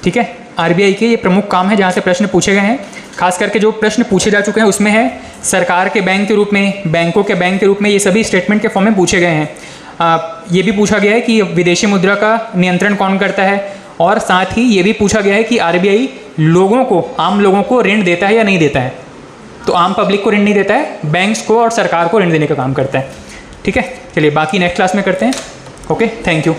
ठीक है, आरबीआई के ये प्रमुख काम है जहाँ से प्रश्न पूछे गए हैं। खास करके जो प्रश्न पूछे जा चुके हैं उसमें है सरकार के बैंक के रूप में, बैंकों के बैंक के रूप में, ये सभी स्टेटमेंट के फॉर्म में पूछे गए हैं। ये भी पूछा गया है कि विदेशी मुद्रा का नियंत्रण कौन करता है, और साथ ही ये भी पूछा गया है कि आरबीआई लोगों को, आम लोगों को ऋण देता है या नहीं देता है। तो आम पब्लिक को ऋण नहीं देता है, बैंक्स को और सरकार को ऋण देने का काम करता है। ठीक है, चलिए बाकी नेक्स्ट क्लास में करते हैं। Okay, thank you.